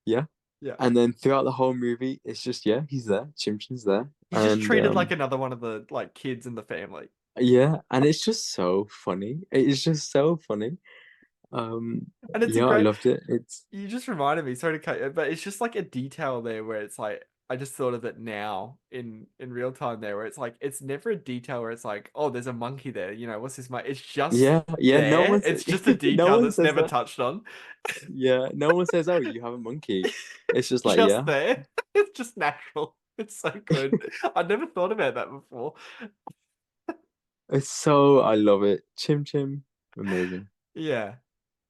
yeah. Yeah. And then throughout the whole movie, it's just, yeah, he's there, Chim Chim's there, He's just and treated like another one of the like kids in the family. yeah, and it's just so funny. It's just so funny. And it's a Yeah, I great, loved it. It's you just reminded me, sorry to cut you, but it's just like a detail there where it's like I just thought of it now in real time there, where it's like it's never a detail where it's like, oh, there's a monkey there, what's this monkey? It's just yeah, yeah. No there. one It's says just a no detail one that's says never that. touched on. Yeah, no one says, "Oh, you have a monkey." It's just like, Just yeah, there. It's just natural. It's so good. I'd never thought about that before. it's so I love it. Chim Chim, amazing. Yeah.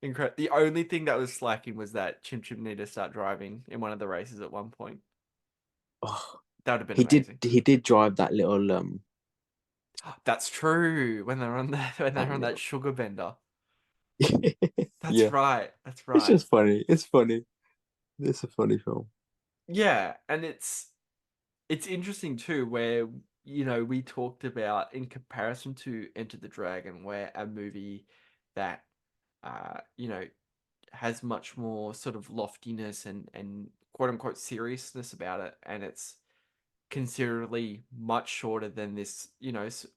Incredible. The only thing that was slacking was that Chim Chim needed to start driving in one of the races at one point. Oh, That would have been he did. amazing. He did drive that little That's true. When they're on that that little. sugar bender. That's Yeah, right. That's it's right. just funny. It's funny. It's a funny film. Yeah, and it's interesting too, where we talked about in comparison to Enter the Dragon, where a movie that has much more sort of loftiness and quote unquote seriousness about it, and it's considerably much shorter than this,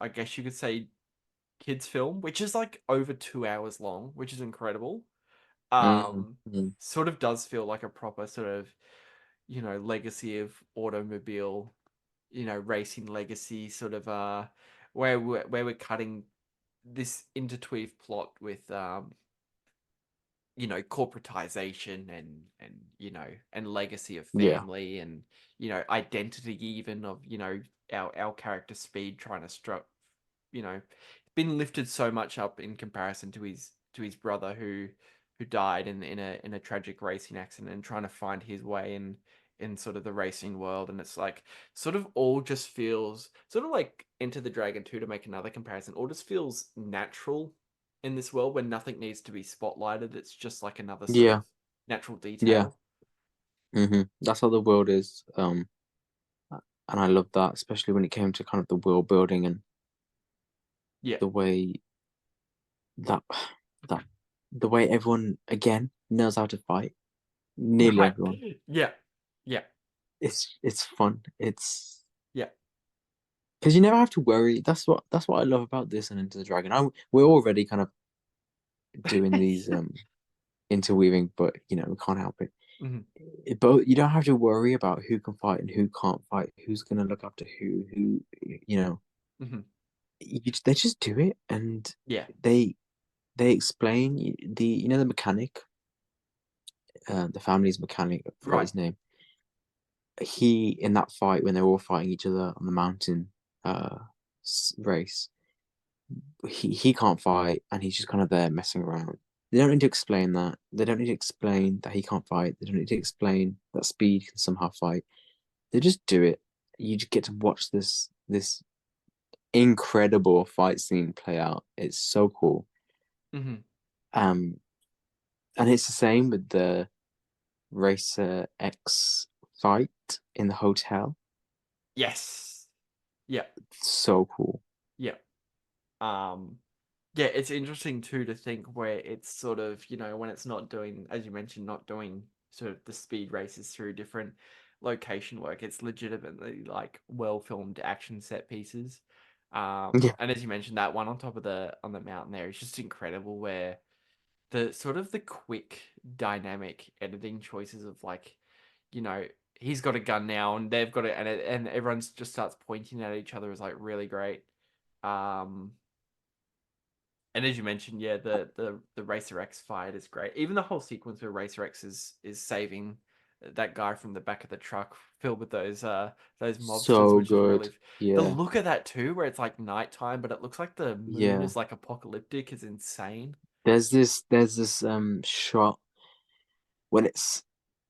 I guess you could say kids film, which is like over 2 hours long, which is incredible. Mm. Sort of does feel like a proper sort of, legacy of automobile, racing legacy sort of where we're cutting this interweave plot with corporatization and legacy of Yeah, family and identity even of our character Speed trying to been lifted so much up in comparison to his brother who died in a tragic racing accident, and trying to find his way in sort of the racing world. And it's like sort of all just feels sort of like Enter the Dragon 2, to make another comparison, all just feels natural in this world where nothing needs to be spotlighted. It's just like another sort Yeah, of natural yeah. detail. That's how the world is. And I love that, especially when it came to kind of the world building and Yeah. the way that that the way everyone again knows how to fight. Nearly Right. everyone. Yeah. Yeah. It's fun. It's Yeah. because you never have to worry. That's what I love about this and Into the Dragon. We're already kind of doing these interweaving, but we can't help it. Mhm. But you don't have to worry about who can fight and who can't fight, who's gonna look after who. Mhm. They just do it, and Yeah. they explain the mechanic, the family's mechanic. I forgot Right. his name. He, in that fight when they were all fighting each other on the mountain race, he can't fight, and he's just kind of there messing around. They don't need to explain that. They don't need to explain that he can't fight. They don't need to explain that Speed can somehow fight. They just do it. You just get to watch this incredible fight scene play out. It's so cool. Mhm. Um, and it's the same with the Racer X fight in the hotel. Yes. Yeah. So cool. Yeah. Yeah, it's interesting too to think where it's sort of, when it's not doing, as you mentioned, not doing sort of the speed races through different location work. It's legitimately like well filmed action set pieces. Yeah. And as you mentioned, that one on the mountain there is just incredible, where the sort of the quick dynamic editing choices of like, he's got a gun now and they've got it, and everyone just starts pointing at each other is like really great. Um, and as you mentioned, yeah, the Racer X fight is great. Even the whole sequence where Racer X is saving that guy from the back of the truck filled with those mobsters, So which is good. really the Yeah. look of that too, where it's like nighttime, but it looks like the moon Yeah. is like apocalyptic, is insane. There's this shot when it's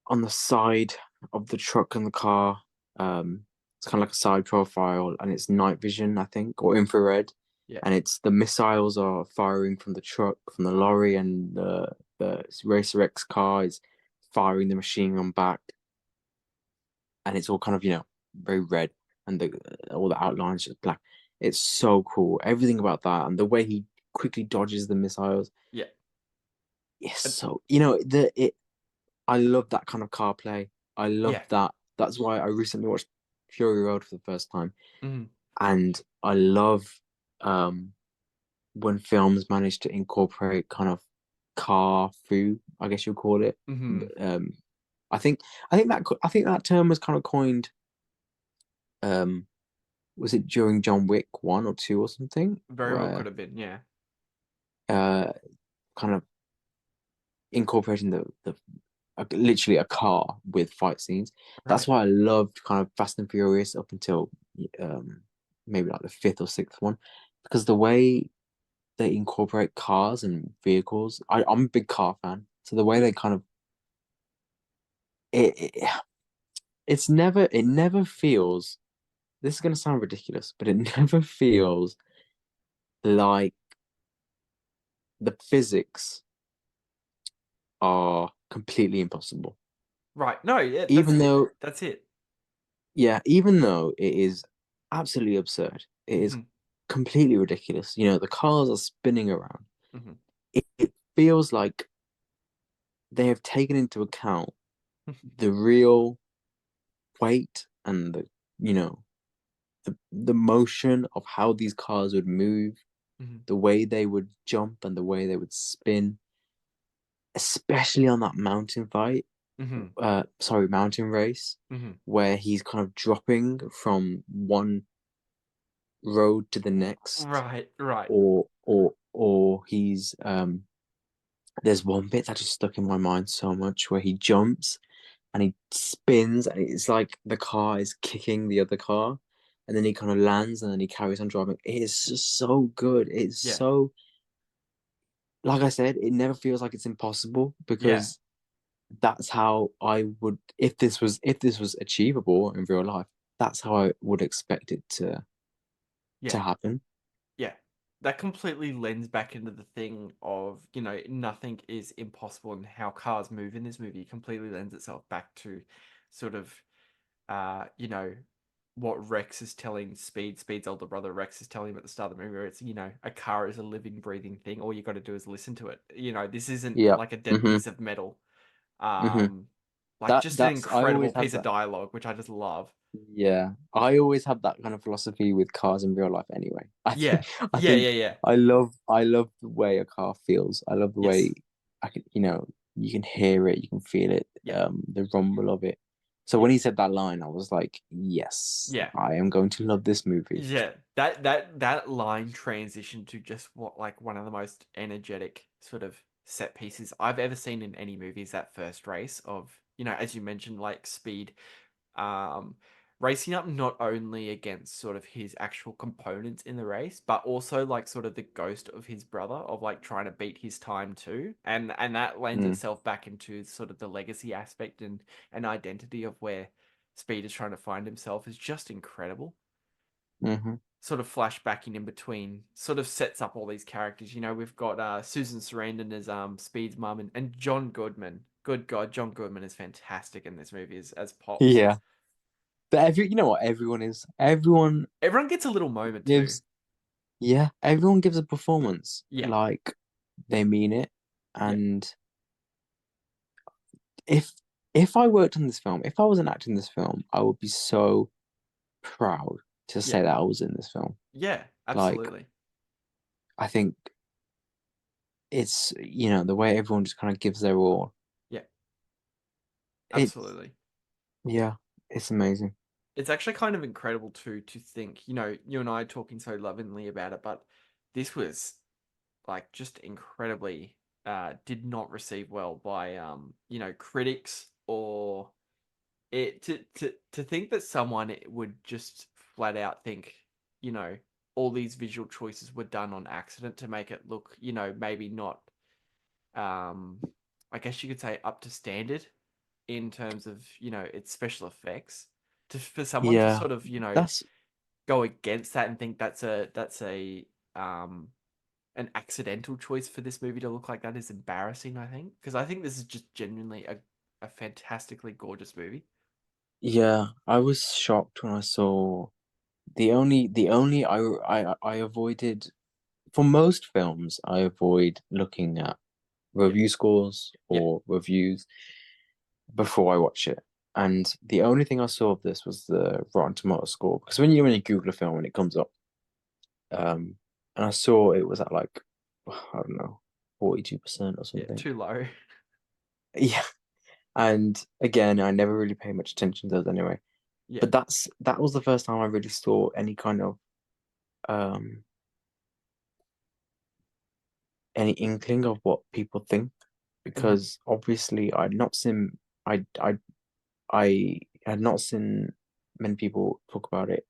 on the side of the truck and the car. It's kind of like a side profile, and it's night vision, I think, or infrared. Yeah. And it's the missiles are firing from the truck, from the lorry, and the Racer X car is firing the machine gun back, and it's all kind of very red, and all the outlines just black. It's so cool. Everything about that, and the way he quickly dodges the missiles. Yeah. Yes, And- so I love that kind of car play. I love yeah. that. That's why I recently watched Fury Road for the first time, Mhm. and I love when films manage to incorporate kind of car foo, I guess you'll call it. Mhm. Um, I think that term was kind of coined. Was it during John Wick 1 or 2 or something, Very well could where have been, yeah. kind of incorporating literally a car with fight scenes. That's Right. why I loved kind of Fast and Furious up until maybe like the fifth or sixth one, because the way they incorporate cars and vehicles, I'm a big car fan, so the way they kind of it it never feels. This is gonna sound ridiculous, but it never feels like the physics are completely impossible. Right. No, yeah, that's Even it. though, That's it. yeah, even though it is absolutely absurd, it is Mhm. completely ridiculous. The cars are spinning around. Mhm. It feels like they have taken into account the real weight and you know, the motion of how these cars would move, Mhm. the way they would jump and the way they would spin, especially on that mountain fight. Mhm. Sorry, mountain race, Mhm. where he's kind of dropping from one road to the next, Right. Right. or he's there's one bit that just stuck in my mind so much where he jumps and he spins and it's like the car is kicking the other car. and then he kind of lands, and then he carries on driving. It is just so good. It's Yeah. so, like I said, it never feels like it's impossible Yeah. because that's how I would, if this was achievable in real life, that's how I would expect it to Yeah. happen. Yeah. That completely lends back into the thing of, nothing is impossible, and how cars move in this movie completely lends itself back to sort of, what Rex is telling Speed's older brother Rex is telling him at the start of the movie, where it's, a car is a living, breathing thing. All you got to do is listen to it. This isn't Yeah. like a dead piece of metal. Hmm. Like just an That's I incredible always have piece of that. dialogue, which I just love. Yeah, I always have that kind of philosophy with cars in real life. Anyway, I Yeah. think Yeah, yeah, yeah. I love the way a car feels. I love the Yes. way I can, you can hear it, you can feel it, Yeah. the rumble of it. So Yeah. when he said that line, I was like, yes, Yeah. I am going to love this movie. Yeah, that line transition to just what, like, one of the most energetic sort of set pieces I've ever seen in any movie is that first race of, as you mentioned, like Speed, um, racing up not only against sort of his actual components in the race, but also like sort of the ghost of his brother of like trying to beat his time too, and that lends Mm, itself back into sort of the legacy aspect and identity of where Speed is trying to find himself is just incredible. hmm. Sort of flashbacking in between sort of sets up all these characters. We've got Susan Sarandon as Speed's mum, and John Goodman. Good God, John Goodman is fantastic in this movie as Pops. Yeah, but you know what? Everyone is. Everyone Everyone gets a little moment too. gives. Yeah, everyone gives a performance Yeah, like they mean it, yeah, and if if I worked on this film, if I was an actor in this film, I would be so proud to yeah, say that I was in this film. yeah, Like, absolutely. I think it's, the way everyone just kind of gives their all. Yeah, It's absolutely. Yeah, it's amazing. It's actually kind of incredible to think, you and I are talking so lovingly about it, but this was like just incredibly did not receive well by critics or it to think that someone would just flat out think, you know, all these visual choices were done on accident to make it look, maybe not um I guess you could say up to standard in terms of, its special effects. For someone to Yeah, sort of, that's go against that and think that's a um an accidental choice for this movie to look like that is embarrassing, I think, because I think this is just genuinely a fantastically gorgeous movie. yeah. I was shocked when I saw the only I avoided for most films. I avoid looking at Yeah, review scores yeah, or reviews before I watch it. And the only thing I saw of this was the Rotten Tomato score because when you Google a film and it comes up, um, and I saw it was at like I don't know 42% or yeah. something. Too low. Yeah, and again, I never really pay much attention to those anyway. Yeah. But that was the first time I really saw any kind of um any inkling of what people think Hmm. because obviously I I had not seen many people talk about it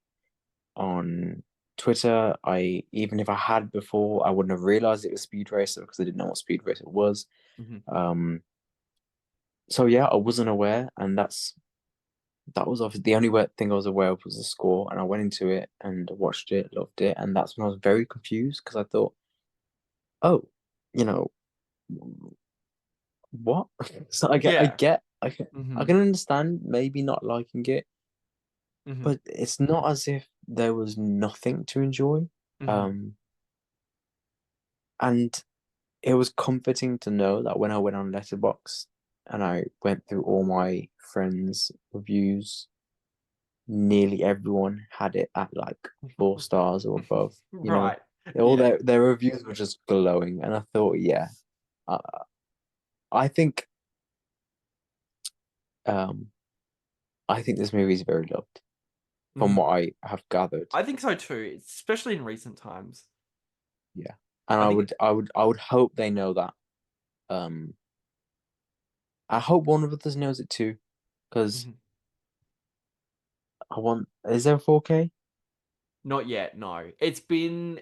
on Twitter. I Even if I had before, I wouldn't have realized it was Speed Racer because I didn't know what Speed Racer was. Hmm. Um, so yeah, I wasn't aware, and that was obviously the only thing I was aware of was the score, and I went into it and watched it, loved it, and that's when I was very confused because I thought, oh, you know, what? So Yeah. I Hmm. can understand maybe not liking it, Hmm. but it's not as if there was nothing to enjoy. Hmm. Um, and it was comforting to know that when I went on Letterboxd and I went through all my friends' reviews, nearly everyone had it at like 4 stars or above. Right. All Yeah. their reviews were just glowing, and I thought, yeah, I, I think um I think this movie is very loved from Hmm. what I have gathered. I think so too, especially in recent times. Yeah, and I I think would it. I would I would hope they know that. Um, I hope Warner Brothers knows it too, because Mhm. I want. Is there 4K? Not yet, no. It's been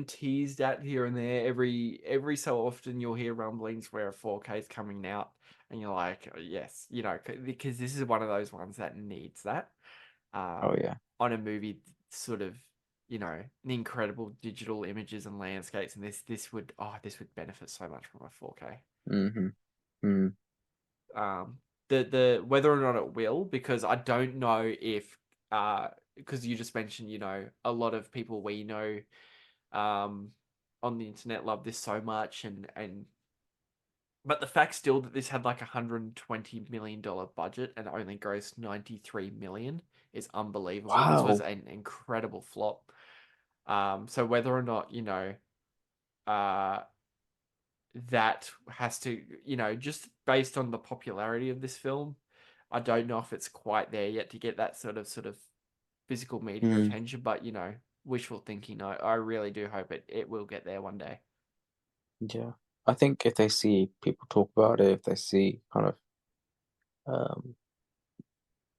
teased at here and there. Every so often you'll hear rumblings where a 4K is coming out, and you're like, "Oh, yes, because this is one of those ones that needs that Oh yeah. on a movie, sort of, the incredible digital images and landscapes, and this would benefit so much from a 4K. Mm-hmm. Mm. The whether or not it will, because I don't know if because you just mentioned, a lot of people we know on the internet love this so much, and but the fact still that this had like $120 million budget and only grossed 93 million is unbelievable. This was Wow. an incredible flop. So whether or not, uh that has to, just based on the popularity of this film, I don't know if it's quite there yet to get that sort of physical media Mm. attention, but wishful thinking. I really do hope it will get there one day. Yeah. I think if they see people talk about it, if they see kind of um,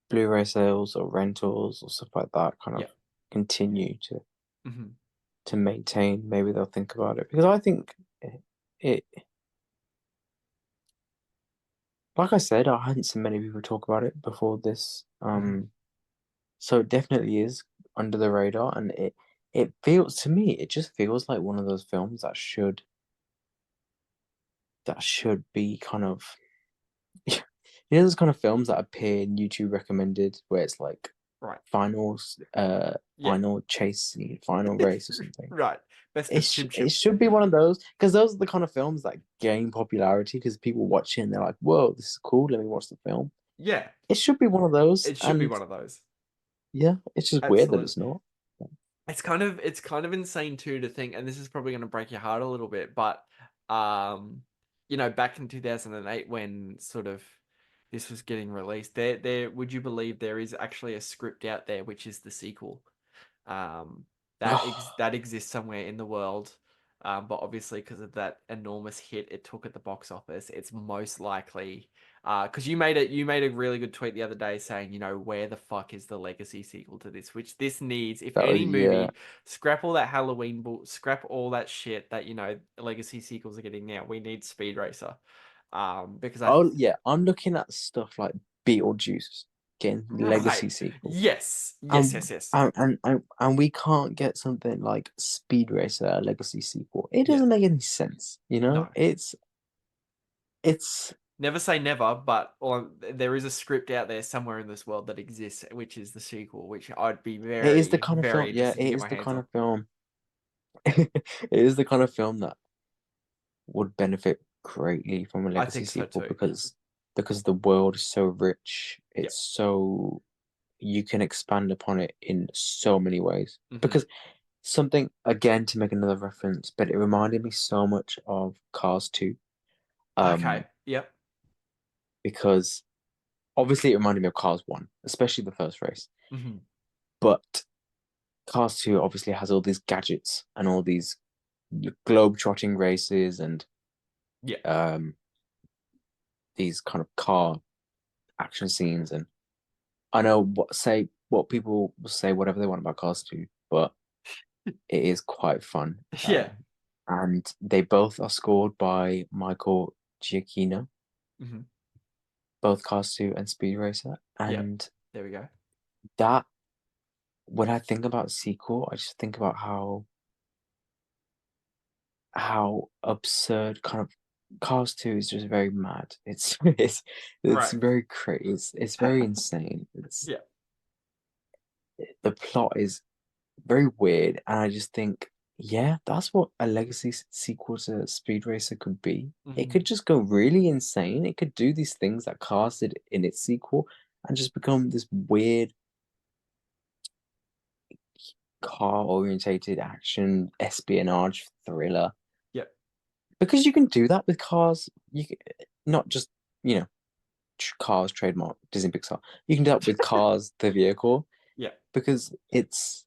Blu-ray sales or rentals or stuff like that kind of Yeah. continue to Mhm. to maintain, maybe they'll think about it. Because I think it like I said, I hadn't seen many people talk about it before this. So it definitely is under the radar, and it feels to me, it just feels like one of those films that should be kind of those kind of films that appear in YouTube recommended, where it's like Right. finals, Yeah. final chase scene, final race or something. Right. Best costume It should be one of those, because those are the kind of films that gain popularity because people watch it and they're like, "Whoa, this is cool. Let me watch the film." Yeah. It should be one of those, It should be and one of those. yeah, it's just weird that Absolutely. it's not. It's kind of insane too to think, and this is probably going to break your heart a little bit, but back in 2008 when sort of this was getting released, there would you believe there is actually a script out there which is the sequel, that exists somewhere in the world, but obviously because of that enormous hit it took at the box office, it's most likely because you made a really good tweet the other day saying, where the fuck is the legacy sequel to this, which this needs. If That was, any yeah. movie, scrap all that Halloween scrap all that shit that legacy sequels are getting now. We need Speed Racer, because Oh yeah, I'm looking at stuff like Beetlejuice getting right, legacy sequel. yes, And, yes. and we can't get something like Speed Racer a legacy sequel. It Yeah. doesn't make any sense, No. It's Never say never, but there is a script out there somewhere in this world that exists, which is the sequel, which I'd be it is the very, kind of very film, yeah, interested to it get is my the hands kind on. of film it is the kind of film that would benefit greatly from a I legacy think so sequel, too. because the world is so rich. Yep. It's so, you can expand upon it in so many ways. Mhm. Because something, again, to make another reference, but it reminded me so much of Cars 2. Okay. Yep. Because obviously it reminded me of Cars 1, especially the first race. Mhm. But Cars 2 obviously has all these gadgets and all these globe-trotting races and Yeah. these kind of car action scenes. And I know what people will say whatever they want about Cars 2, but it is quite fun. Yeah. And they both are scored by Michael Giacchino, Mhm. both Cars 2 and Speed Racer. Yep. And There we go. that, when I think about sequel, I just think about how absurd kind of Cars 2 is just very mad. It's Right. very crazy. It's very insane. Yeah. The plot is very weird, and I just think, yeah, that's what a legacy sequel to Speed Racer could be. It Mhm. could just go really insane. It could do these things that Cars did in its sequel and just become this weird car orientated action espionage thriller. Yep. Because you can do that with Cars. Not just, you know, Cars trademark Disney Pixar. You can do that with Cars the vehicle. Yeah. Because it's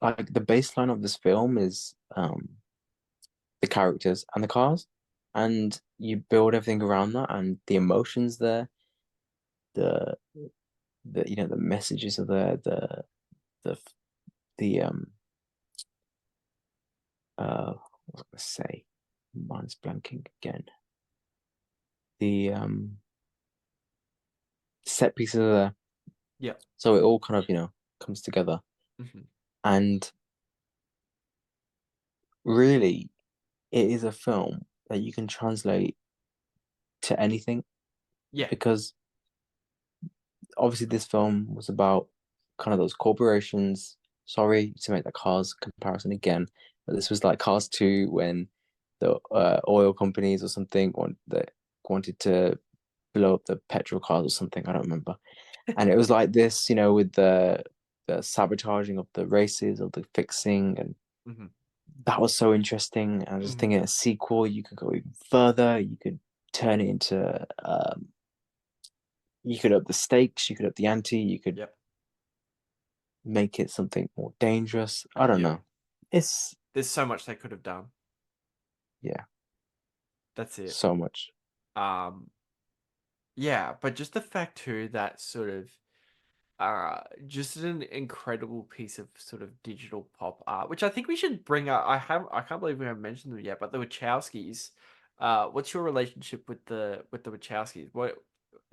like the baseline of this film is the characters and the cars, and you build everything around that and the emotions there, the the messages are there, the what was I gonna say? Mine's blanking again. The set pieces are there. Yeah. So it all kind of, comes together. Mm-hmm. And really, it is a film that you can translate to anything. Yeah. Because obviously this film was about kind of those corporations. Sorry to make the Cars comparison again, but this was like Cars 2 when the oil companies or something wanted to blow up the petrol cars or something. I don't remember. And it was like this, with the sabotaging of the races or the fixing, and Mm-hmm. that was so interesting. And I was just thinking a sequel, you could go even further. You could turn it into you could up the stakes, you could up the ante, you could Yep. make it something more dangerous. I don't know. There's so much they could have done. Yeah. That's it. So much. Yeah, but just the fact too that sort of just an incredible piece of sort of digital pop art, which I think we should bring up. I can't believe we haven't mentioned them yet, but the Wachowskis. What's your relationship with the Wachowskis? What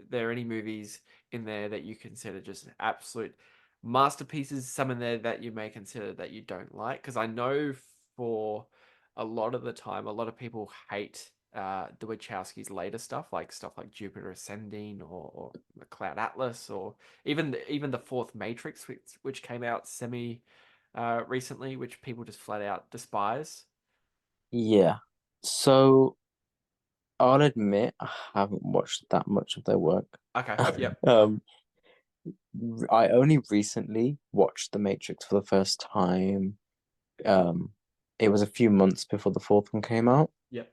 there any movies in there that you consider just absolute masterpieces? Some in there that you may consider that you don't like? Because I know for a lot of the time, a lot of people hate the Wachowskis' later stuff like Jupiter Ascending or the Cloud Atlas, or even the fourth Matrix, which came out semi recently, which people just flat out despise. Yeah. So I'll admit I haven't watched that much of their work. Okay. Yep. I only recently watched The Matrix for the first time. It was a few months before the fourth one came out. Yep.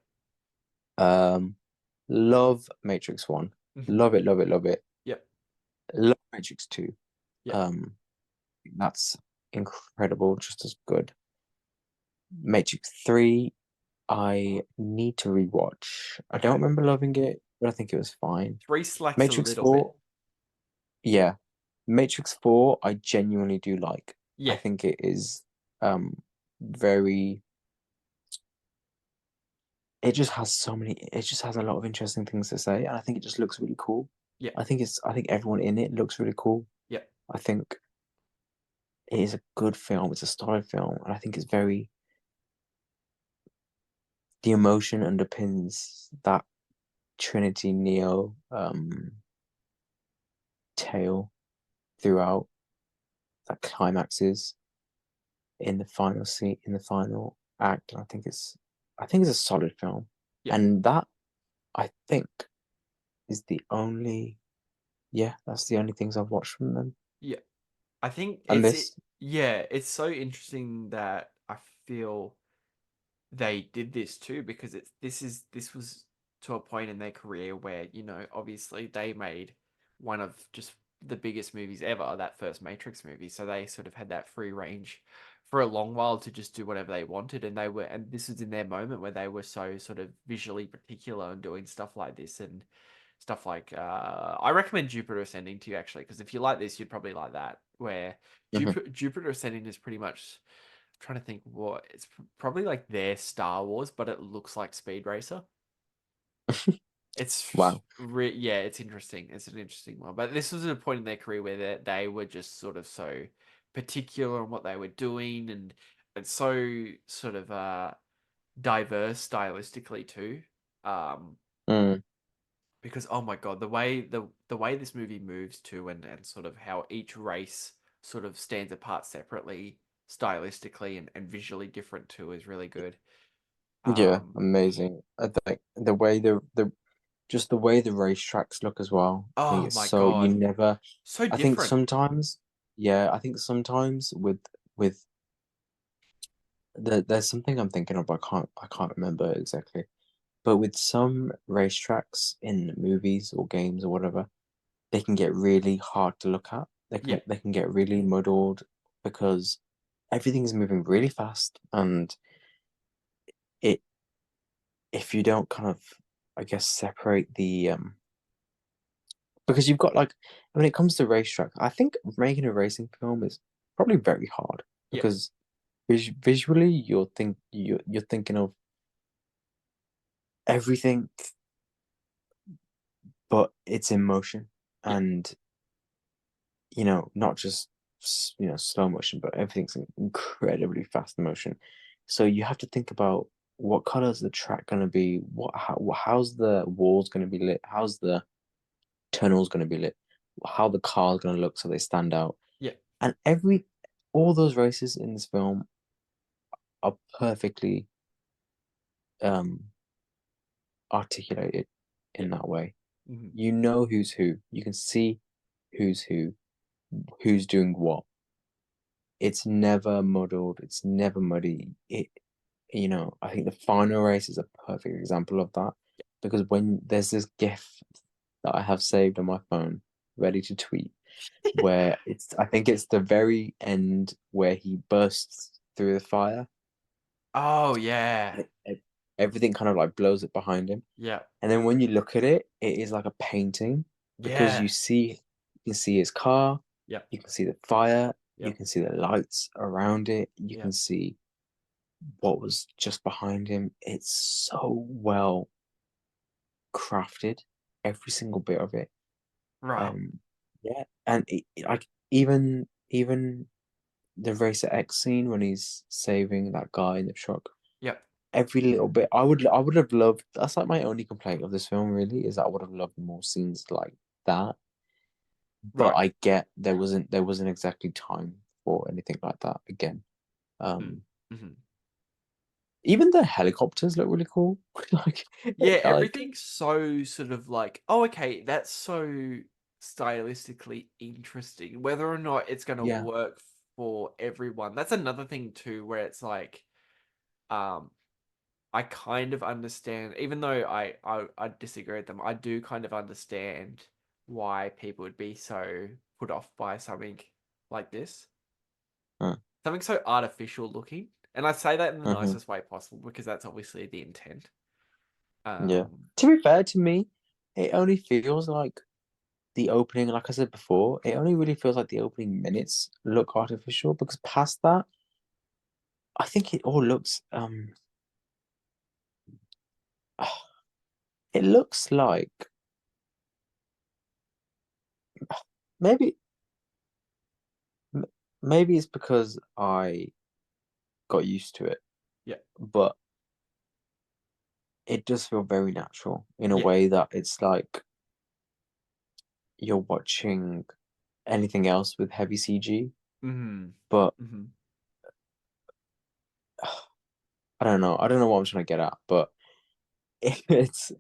Love Matrix 1. Love it, love it, love it. Yep. Love Matrix 2. Yep. That's incredible, just as good. Matrix 3, I need to rewatch. I don't remember loving it, but I think it was fine. 3 slacks Matrix a little 4, yeah. Matrix 4, I genuinely do like. Yeah. I think it is very. It just has a lot of interesting things to say, and I think it just looks really cool. Yeah. I think everyone in it looks really cool. Yeah. I think it is a good film. It's a solid film, and I think it's very. The emotion underpins that Trinity Neo tale throughout, that climaxes in the final scene, in the final act. I think it's a solid film. Yeah. And that, I think, is that's the only things I've watched from them. Yeah. I think And it's so interesting that I feel they did this too, because this was to a point in their career where, obviously they made one of just the biggest movies ever, that first Matrix movie. So they sort of had that free range for a long while to just do whatever they wanted, and this was in their moment where they were so sort of visually particular and doing stuff like this and stuff like I recommend Jupiter Ascending to you, actually, because if you like this, you'd probably like that, where Jupiter Ascending is pretty much, I'm trying to think what it's probably like their Star Wars, but it looks like Speed Racer. It's wow. Yeah, it's interesting. It's an interesting one, but this was a point in their career where they were just sort of so particular on what they were doing, and so sort of diverse stylistically too. Because oh my god, the way this movie moves too, and sort of how each race sort of stands apart separately, stylistically and visually different too, is really good. Yeah, amazing. I think the way just the way the racetracks look as well. I think Oh it's my so you god, never. so I think different. sometimes, yeah, I think sometimes with there's something I'm thinking of. I can't remember exactly. But with some racetracks in movies or games or whatever, they can get really hard to look at. Yeah, They can get really muddled because everything is moving really fast, and it if you don't kind of, I guess, separate the because you've got like when it comes to racetrack, I think making a racing film is probably very hard Yeah. because visually you're thinking of everything, but it's in motion, Yeah. and not just slow motion, but everything's in incredibly fast motion. So you have to think about what color is the track going to be, how's the walls going to be lit, how's the tunnels going to be lit, how the car's going to look so they stand out. Yeah. And all those races in this film are perfectly um articulated Yeah. in that way. Mhm. You know who's who. You can see who's who's doing what. It's never muddled. It's never muddy. I think the final race is a perfect example of that because when there's this GIF that I have saved on my phone, ready to tweet, where I think it's the very end where he bursts through the fire. Oh yeah. Everything kind of like blows up behind him. Yeah. And then when you look at it, it is like a painting because Yeah. you can see his car, Yep. you can see the fire, you Yep. can see the lights around it, you Yep. can see what was just behind him. It's so well crafted, every single bit of it. Right. Yeah, and like even the Racer X scene when he's saving that guy in the truck. Yep. Every little bit, I would have loved. That's like my only complaint of this film. Really, is that I would have loved more scenes like that. But Right. I get there wasn't exactly time for anything like that again. Mm-hmm. Even the helicopters look really cool. Yeah, like everything's so sort of like, oh, okay, that's so stylistically interesting. Whether or not it's going to yeah, work for everyone, that's another thing too, where it's like, I kind of understand, even though I disagree with them, I do kind of understand why people would be so put off by something like this. uh, Something so artificial looking. And I say that in the uh nicest way possible because that's obviously the intent. yeah. Um, To be fair to me, it only feels like the opening. Like I said before, it only really feels like the opening minutes look artificial because past that, I think it all looks it looks like maybe maybe it's because I got used to it, yeah. but it does feel very natural in a Yeah. way that it's like you're watching anything else with heavy CG. Mm-hmm. But Mm-hmm. I don't know. I don't know what I'm trying to get at, but it's.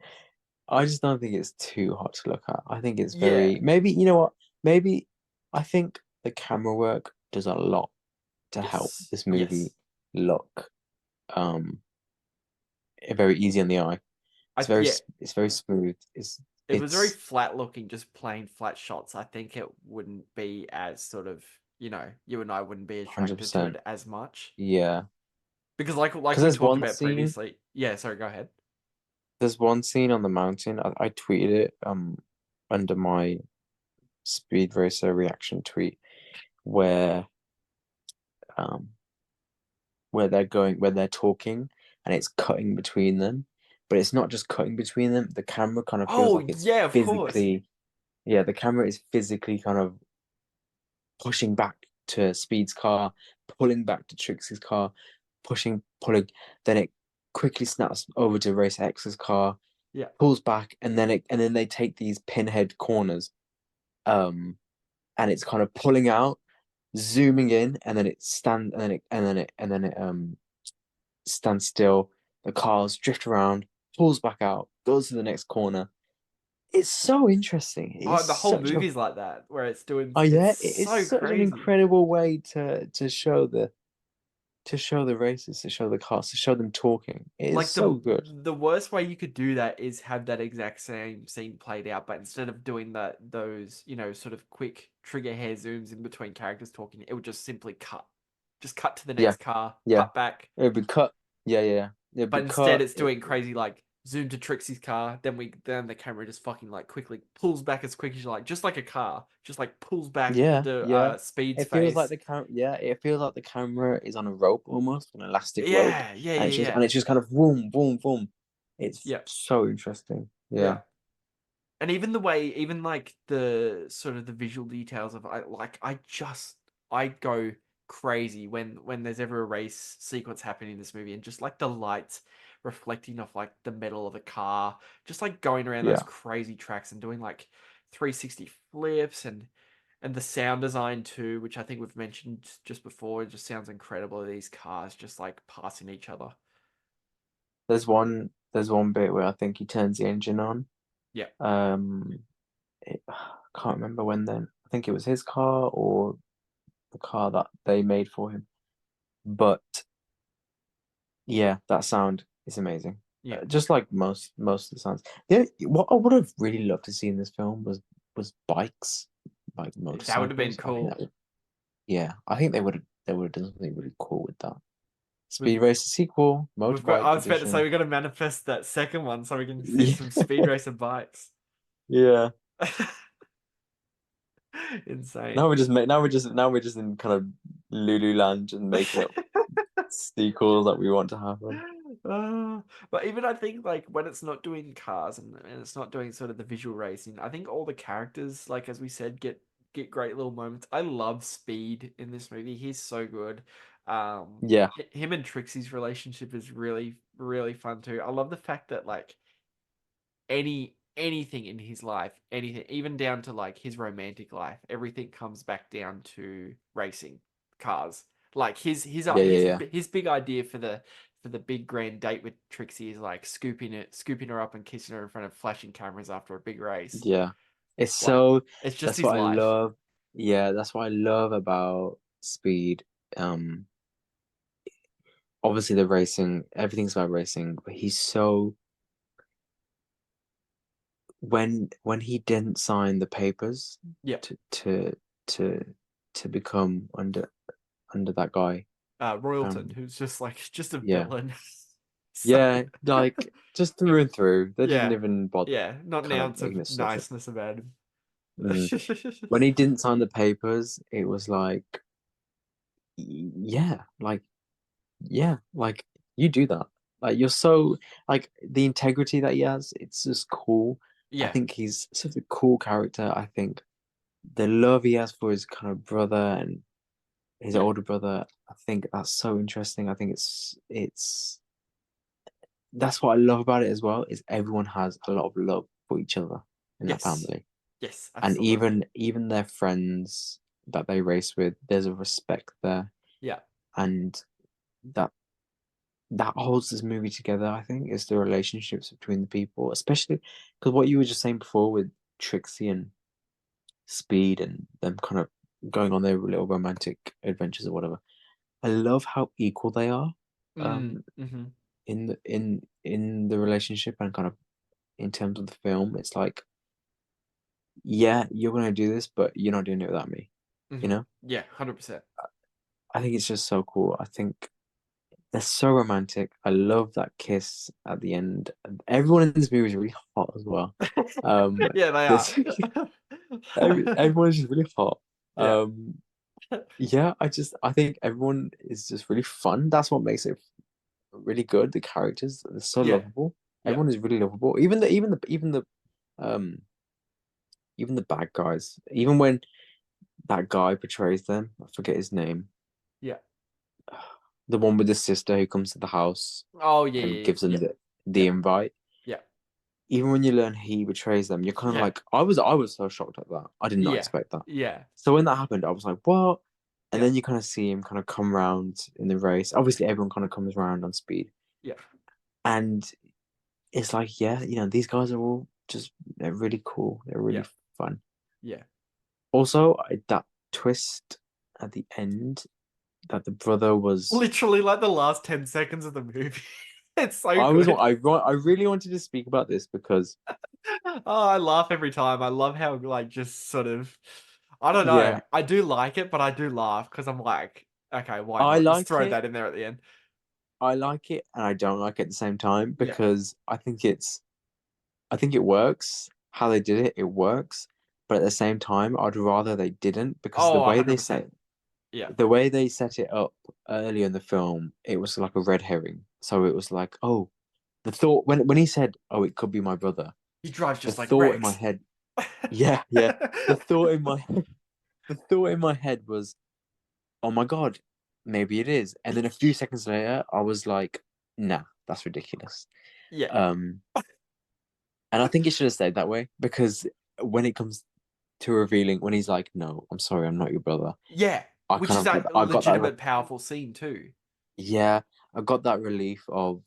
I just don't think it's too hot to look at. I think it's Yeah. very. Maybe you know what? Maybe I think the camera work does a lot to help Yes. this Yes. movie look very easy on the eye. Yeah. It's very smooth. If it was very It's flat looking, just plain flat shots, I think it wouldn't be as sort of, you and I wouldn't be attracted to 100%. it as much. Yeah. Because like Because we talked about previously. Yeah, sorry, go ahead. there's one scene on the mountain. I tweeted it under my Speed Racer reaction tweet where um where they're talking and it's cutting between them, but it's not just cutting between them. The camera kind of feels Oh, like it's yeah, of course. physically, yeah, the camera is physically kind of pushing back to Speed's car, pulling back to Trixie's car, pushing, pulling. Then it quickly snaps over to Race X's car, Yeah. pulls back, and then they take these pinhead corners, and it's kind of pulling out, zooming in, and then it stand, and then it stands still. The cars drift around, pulls back out, goes to the next corner. It's so interesting. It Oh, is the whole such a movie's like that, where it's doing, oh yeah, it's it is so such an crazy. incredible way to show the races, to show the cars, to show them talking. It is Like so good. the worst way you could do that is have that exact same scene played out, but instead of doing those, sort of quick trigger hair zooms in between characters talking, it would just simply cut. Just cut to the Yeah, next car, yeah. cut back. It'd be cut. Yeah, yeah. It'd But be instead cut. it's doing crazy like zoom to Trixie's car, then the camera just fucking like quickly pulls back as quick as you like, just like a car, just like pulls back Yeah, into yeah. Speed's It feels like face. the it feels like the camera is on a rope almost, an elastic rope, Yeah, yeah, and yeah, yeah. it's just kind of boom, boom, boom. It's Yeah. so interesting. Yeah. Yeah. And even the way, even like the sort of the visual details of I go crazy when there's ever a race sequence happening in this movie, and just like the lights reflecting off like the metal of a car, just like going around those Yeah. crazy tracks and doing like 360 flips, and the sound design too, which I think we've mentioned just before. It just sounds incredible. These cars just like passing each other. There's one bit where I think he turns the engine on. Yeah. I can't remember when then. I think it was his car or the car that they made for him. But yeah, that sound is amazing. Yeah. Just like most of the sounds. Yeah, what I would have really loved to see in this film was bikes, like That would have been motorcycles. I think cool. yeah, I think they would have done something really cool with that. We've Speed Racer sequel, got. I motorbike was about to say edition. we got to manifest that second one so we can see Yeah, some speed racer bikes. yeah. Insane. Now we're just in kind of Lululand just making up sequels that we want to happen. But even I think like when it's not doing cars and it's not doing sort of the visual racing, I think all the characters, like as we said, get great little moments. I love Speed in this movie. He's so good. Yeah, Him and Trixie's relationship is really, really fun too. I love the fact that like anything in his life, anything, even down to like his romantic life, everything comes back down to racing cars. Like yeah, yeah, yeah. his big idea for the big grand date with Trixie is like scooping her up and kissing her in front of flashing cameras after a big race. Yeah. It's Like so it's just that's his what I life. love. Yeah, that's what I love about Speed. Um, Obviously the racing, everything's about racing, but he's so when he didn't sign the papers Yep. to to become under that guy. Royalton, who's just a Yeah. villain. So Yeah, like just through and through. They didn't yeah. even bother Yeah. Not an kind of ounce making of it subtle. niceness about him. Mm. When he didn't sign the papers, it was like, yeah, like you do that. Like you're so like the integrity that he has, it's just cool. I Yeah. think he's such a cool character. I think the love he has for his kind of brother and his Yeah. older brother, I think that's so interesting. I think that's what I love about it as well, is everyone has a lot of love for each other in that Yes. family. Yes, And absolutely. even their friends that they race with, there's a respect there. Yeah. And that that holds this movie together, I think, is the relationships between the people, especially because what you were just saying before with Trixie and Speed and them kind of going on their little romantic adventures or whatever. I love how equal they are Mm, um mm-hmm. in the relationship and kind of in terms of the film. It's like, yeah, you're gonna do this, but you're not doing it without me. You Mm-hmm. know? Yeah, 100%. I think it's just so cool. I think they're so romantic. I love that kiss at the end. Everyone in this movie is really hot as well. Yeah, they are. This everyone's just really hot. Yeah. Yeah, I think everyone is just really fun. That's what makes it really good. The characters, they're so Yeah. lovable. Yeah. Everyone is really lovable. Um even the bad guys. Even when that guy betrays them, I forget his name. Yeah. The one with the sister who comes to the house Oh, yeah, and yeah, gives them yeah. the invite. Yeah. Even when you learn he betrays them, you're kind of Yeah. like, I was so shocked at that. I did not Yeah. expect that. Yeah. So when that happened, I was like, what? And Yeah. then you kind of see him kind of come around in the race. Obviously, everyone kind of comes around on Speed. Yeah. And it's like, yeah, these guys are all they're really cool. They're really Yeah. fun. Yeah. Also, that twist at the end that the brother was. Literally like the last 10 seconds of the movie. It's so I good. really wanted to speak about this because Oh, I laugh every time. I love how like just sort of I don't know. yeah, I do like it, but I do laugh because I'm like, okay, why I not? Just like throw it. that in there at the end. I like it and I don't like it at the same time Yeah. because I think it works. How they did it, it works. But at the same time, I'd rather they didn't because Oh, 100%. Yeah. the way they set it up earlier in the film, it was like a red herring. So it was like, oh, the thought when he said, "Oh, it could be my brother," He drives the just like thought in my Rex. head, yeah, yeah, the thought in my the thought in my head was, "Oh my God, maybe it is." And then a few seconds later, I was like, "Nah, that's ridiculous." Yeah. Um, and I think it should have stayed that way because when it comes to revealing, when he's like, "No, I'm sorry, I'm not your brother," Yeah. I Which kind is of a I got that. legitimate powerful scene too. Yeah, I got that relief of,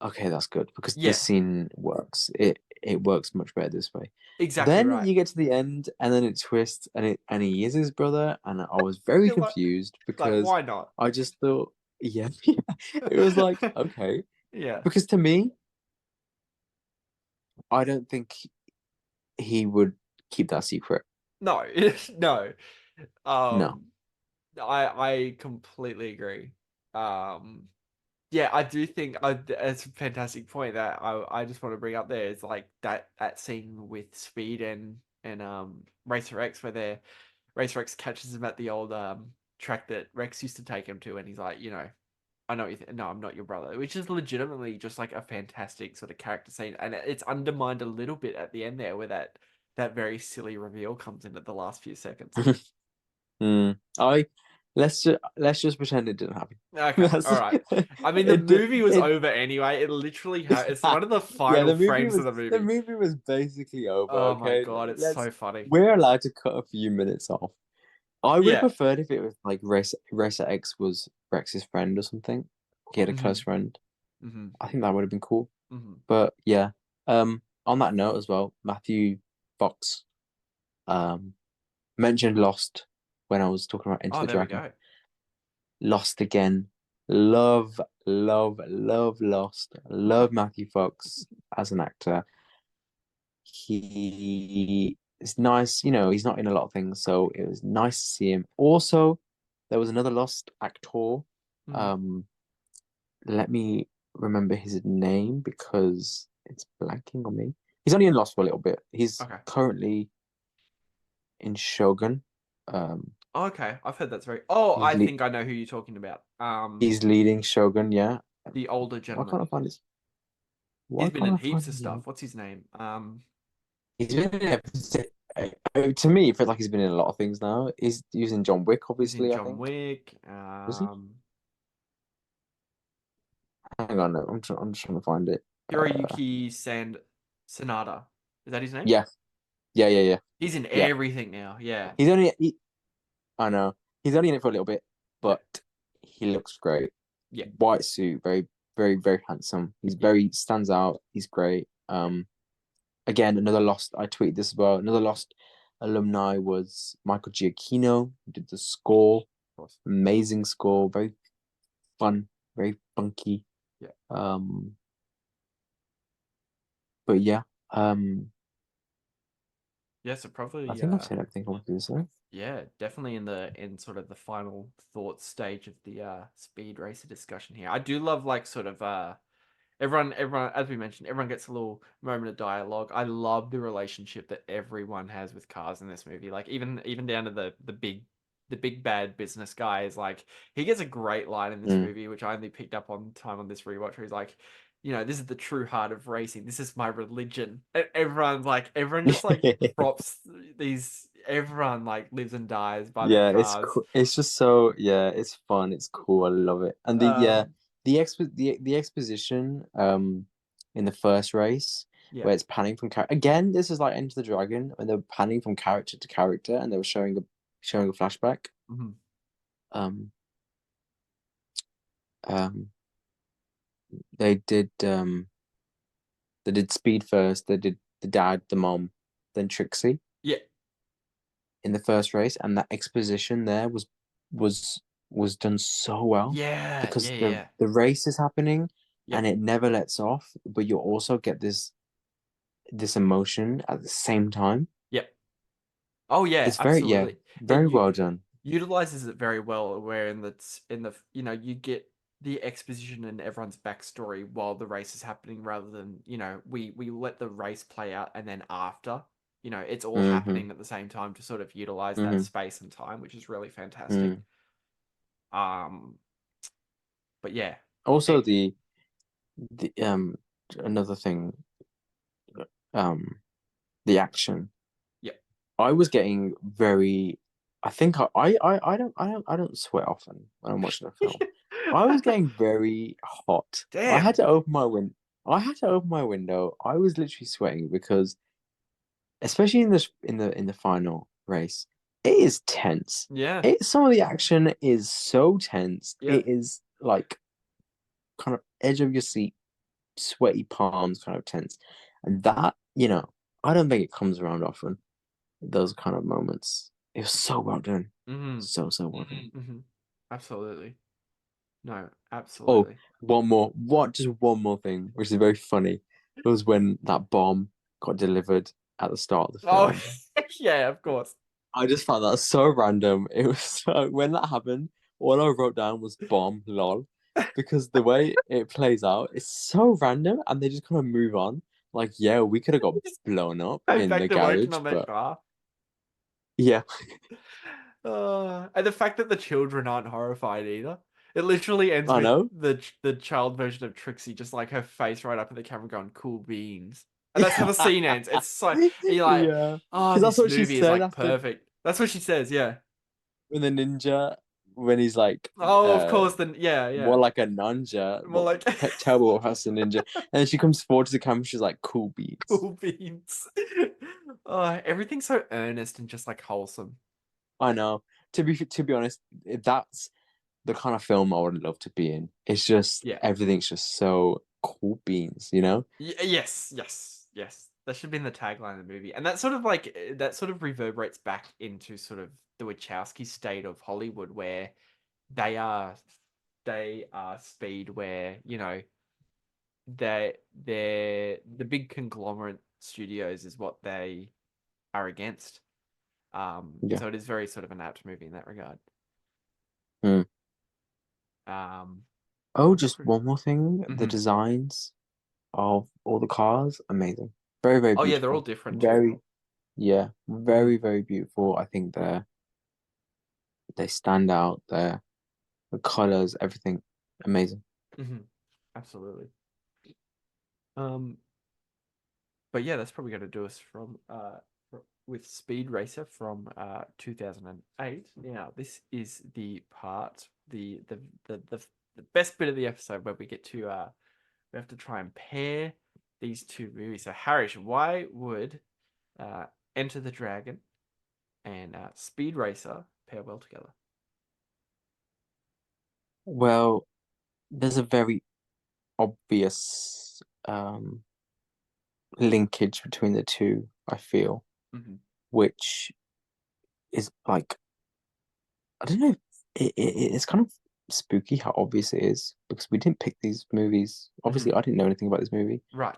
okay, that's good because Yeah. this scene works. It works much better this way. Exactly Then right. you get to the end, and then it twists, and he is his brother, and I was very You're confused like, because why not? I just thought, yeah, it was like, okay, Yeah. because to me, I don't think he would keep that secret. No, no. No. I completely agree. Um, yeah, I do think it's a fantastic point that I just want to bring up there is like that scene with Speed and Racer X where Racer X catches him at the old track that Rex used to take him to, and he's like, I know no, I'm not your brother, which is legitimately just like a fantastic sort of character scene, and it's undermined a little bit at the end there where that very silly reveal comes in at the last few seconds. I let's just pretend it didn't happen. Okay, all right. I mean, the movie was over anyway. It literally it's one of the yeah, final frames of the the movie. movie was basically over. Oh my Okay, god, it's so funny. we're allowed to cut a few minutes off. I would have Yeah. preferred if it was like Racer X was Rex's friend or something. He had a close friend. I think that would have been cool. But yeah, on that note as well, Matthew Fox mentioned Lost when I was talking about Into Oh, the there we Dragon. go. Lost again. Love Lost. Love Matthew Fox as an actor. He is nice, he's not in a lot of things, so it was nice to see him. Also, there was another Lost actor. Let me remember his name because it's blanking on me. He's only in Lost for a little bit. He's Okay. currently in Shogun. Okay, I've heard that's very. Oh, I think I know who you're talking about. He's leading Shogun, yeah. The older Why gentleman. can't I find his? He's Why been in can't I find heaps of his stuff. name? What's his name? He's been in to me, it feels like he's been in a lot of things now. He's using John Wick, He's in obviously, I John think. Wick. Was he? Hang on, no, I'm just trying to find it. Hiroyuki Sanada. Is that his name? Yeah. Yeah. He's in Yeah. everything now. Yeah. I know. He's only in it for a little bit, but he looks great. Yeah. White suit, very, very, very handsome. He's stands out. He's great. Again, another Lost. I tweeted this as well. Another Lost alumni was Michael Giacchino, who did the score. Of course. Amazing score, very fun, very funky. Yeah. But yeah. Yeah, so probably. I think I've said everything I want to say. Yeah, definitely in sort of the final thoughts stage of the Speed Racer discussion here. I do love like sort of everyone as we mentioned, everyone gets a little moment of dialogue. I love the relationship that everyone has with cars in this movie. Like even down to the big bad business guy is like he gets a great line in this movie, which I only picked up on time on this rewatch, where he's like, this is the true heart of racing. This is my religion. Everyone just like props these. Everyone like lives and dies by their Yeah, it's cars. cool. It's just so it's fun. It's cool. I love it. And the exposition in the first race where it's panning from character again. This is like Enter the Dragon when they're panning from character to character and they were showing a flashback. They did Speed first. They did the dad, the mom, then Trixie. Yeah. In the first race, and that exposition there was done so well. Yeah, because the race is happening and it never lets off, but you also get this emotion at the same time. Yep. Oh yeah, it's very absolutely. well done. Utilizes it very well. Where in the you get the exposition and everyone's backstory while the race is happening, rather than, you know, we let the race play out and then after, you know, it's all happening at the same time to sort of utilize that space and time, which is really fantastic. But yeah. Also, the another thing, the action. Yep. I was getting very. I think I don't sweat often when I'm watching a film. I was getting very hot. Damn. I had to open my window. I was literally sweating because, especially in the final race, it is tense. Yeah. Some of the action is so tense. Yeah. It is like kind of edge of your seat, sweaty palms, kind of tense, and that, you know, I don't think it comes around often. Those kind of moments. It was so well done. So well done. Absolutely. No, Oh, absolutely. just one more thing, which is very funny. It was when that bomb got delivered at the start of the film. Yeah, of course. I just found that so random. It was so, when that happened, all I wrote down was bomb, lol. Because the way it plays out, it's so random, and they just kind of move on. Like, yeah, we could have got blown up in Back the to working garage, on that but car. yeah. And the fact that the children aren't horrified either. It literally ends I with know. the child version of Trixie, just like her face right up at the camera going, "Cool beans." And that's how the scene ends. It's so, and you're like, Yeah. oh, Because that's this what she movie is said like after perfect. That's what she says, yeah. when the ninja, when he's like, Oh, of course, then yeah. more like a ninja, More but like terrible as a ninja. And then she comes forward to the camera, she's like, cool beats. cool beans. Oh, everything's so earnest and just like wholesome. I know. To be honest, that's the kind of film I would love to be in. It's just everything's just so cool beans, you know? Yes. That should be in the tagline of the movie, and that sort of like that sort of reverberates back into sort of the Wachowski state of Hollywood, where they are speed, where, you know, they're the big conglomerate studios is what they are against. Yeah. So it is very sort of an apt movie in that regard. Oh, just one more thing. The designs of all the cars, amazing. Very, very beautiful. Oh yeah, they're all different Very, too. very, very beautiful. I think they stand out. The colors, everything, amazing. Absolutely. But yeah, that's probably going to do us from with Speed Racer from 2008. Now, this is the part, the best bit of the episode where we get to we have to try and pair these two movies. So, Harish, why would Enter the Dragon and Speed Racer pair well together? Well, there's a very obvious linkage between the two, I feel, which is like, I don't know, it's kind of spooky how obvious it is, because we didn't pick these movies. Obviously, I didn't know anything about this movie. Right.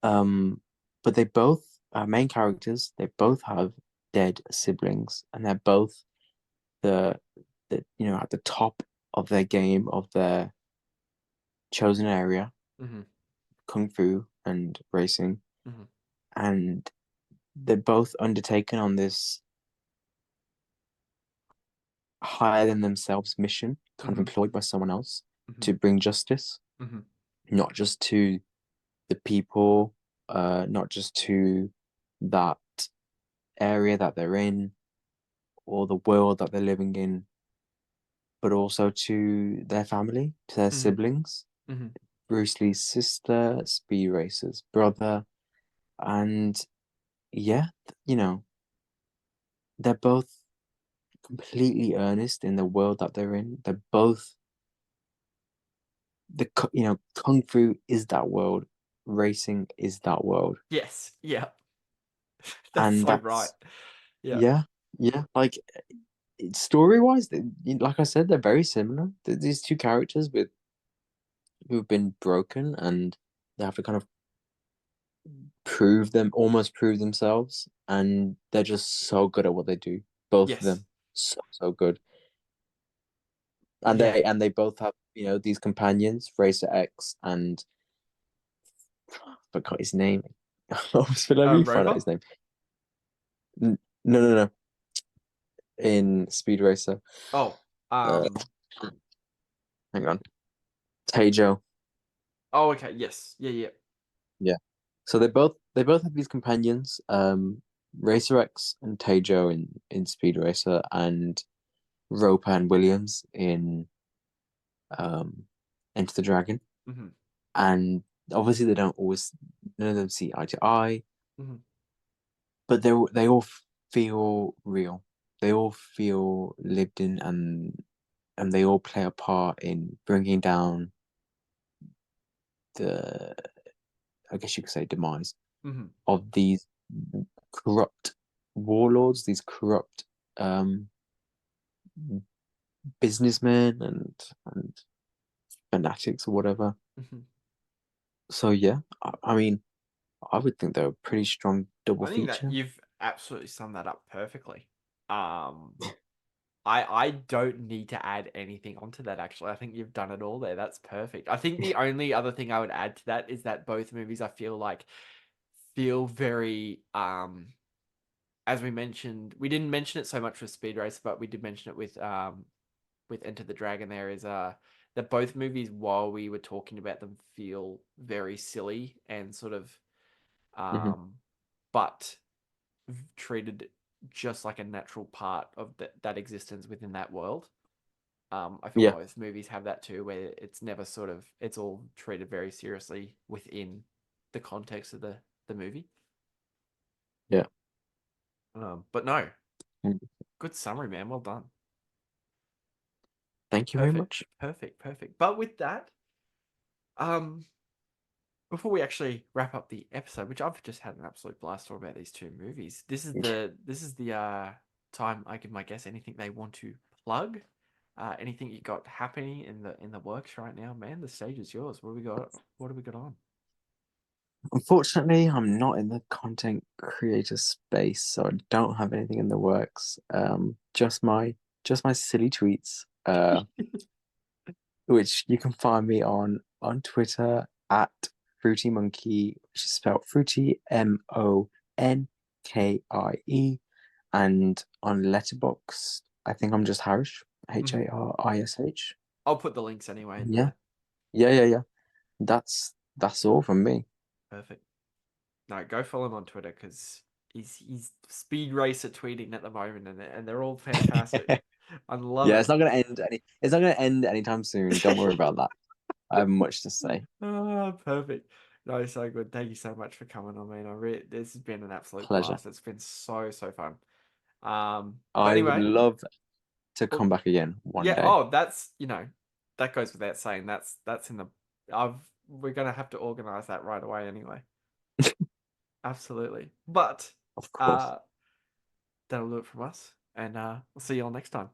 But they both are main characters. They both have dead siblings, and they're both the you know, at the top of their game, of their chosen area, kung fu and racing, and they're both undertaken on this higher than themselves mission, kind of employed by someone else to bring justice, not just to the people, not just to that area that they're in or the world that they're living in, but also to their family, to their siblings. Bruce Lee's sister, Speed Racer's brother, and yeah, you know, they're both completely earnest in the world that they're in. They're both you know, kung fu is that world, racing is that world. Yes, yeah. That's so right. Yeah, like, story wise, like I said, they're very similar. These two characters who've been broken, and they have to kind of almost prove themselves, and they're just so good at what they do. Both of them, so good. And they both have these companions, Racer X and I forgot his name. Let me find out Rover? his name. No, no, no. In Speed Racer. Oh, Uh, hang on. Tejo. oh, okay, yes, yeah. Yeah. So they both have these companions, Racer X and Tejo in Speed Racer, and Roper and Williams in um Enter the Dragon. Hmm. And obviously they don't always none of them see eye to eye, Hmm. but they all feel real. They all feel lived in, and they all play a part in bringing down the, I guess you could say, demise Hmm. of these corrupt warlords, these corrupt um businessmen and fanatics or whatever. Hmm. So yeah, I mean, I would think they're a pretty strong double I think that feature. you've absolutely summed that up perfectly. I don't need to add anything onto that actually. I think you've done it all there. That's perfect. I think the only other thing I would add to that is that both movies I feel like feel very as we mentioned, we didn't mention it so much with Speed Racer, but we did mention it with Enter the Dragon. There is that both movies, while we were talking about them, feel very silly and sort of Hmm. but treated just like a natural part of that existence within that world. I feel Yeah, both movies have that too, where it's never sort of it's all treated very seriously within the context of the movie. yeah. But no, Mm. good summary, man. Well done. Thank you very Perfect, much. perfect, perfect. But with that, um, before we actually wrap up the episode, which I've just had an absolute blast talking about these two movies, this is the time I give my guests anything they want to plug, anything you got happening in the works right now, man. The stage is yours. What do we got? What do we got on? Unfortunately, I'm not in the content creator space, so I don't have anything in the works. Just my silly tweets, which you can find me on Twitter at Fruity Monkey, which is spelled Fruity Monkie, and on Letterboxd, I think I'm just Harish, Mhm. Harish. I'll put the links anyway in Yeah, there. yeah. That's all from me. Perfect. No, go follow him on Twitter because he's speed racer tweeting at the moment, and they're all fantastic. I love Yeah, it. it's not gonna end anytime soon. Don't worry about that. I have much to say. Oh, perfect. No, so good. Thank you so much for coming on, man. This has been an absolute Pleasure. blast. It's been so fun. But I would anyway, love to come well, back again one yeah. day. Oh, that's that goes without saying. That's in the. I've we're gonna have to organize that right away anyway. Absolutely. But Of course. uh, that'll do it from us, and we'll see you all next time.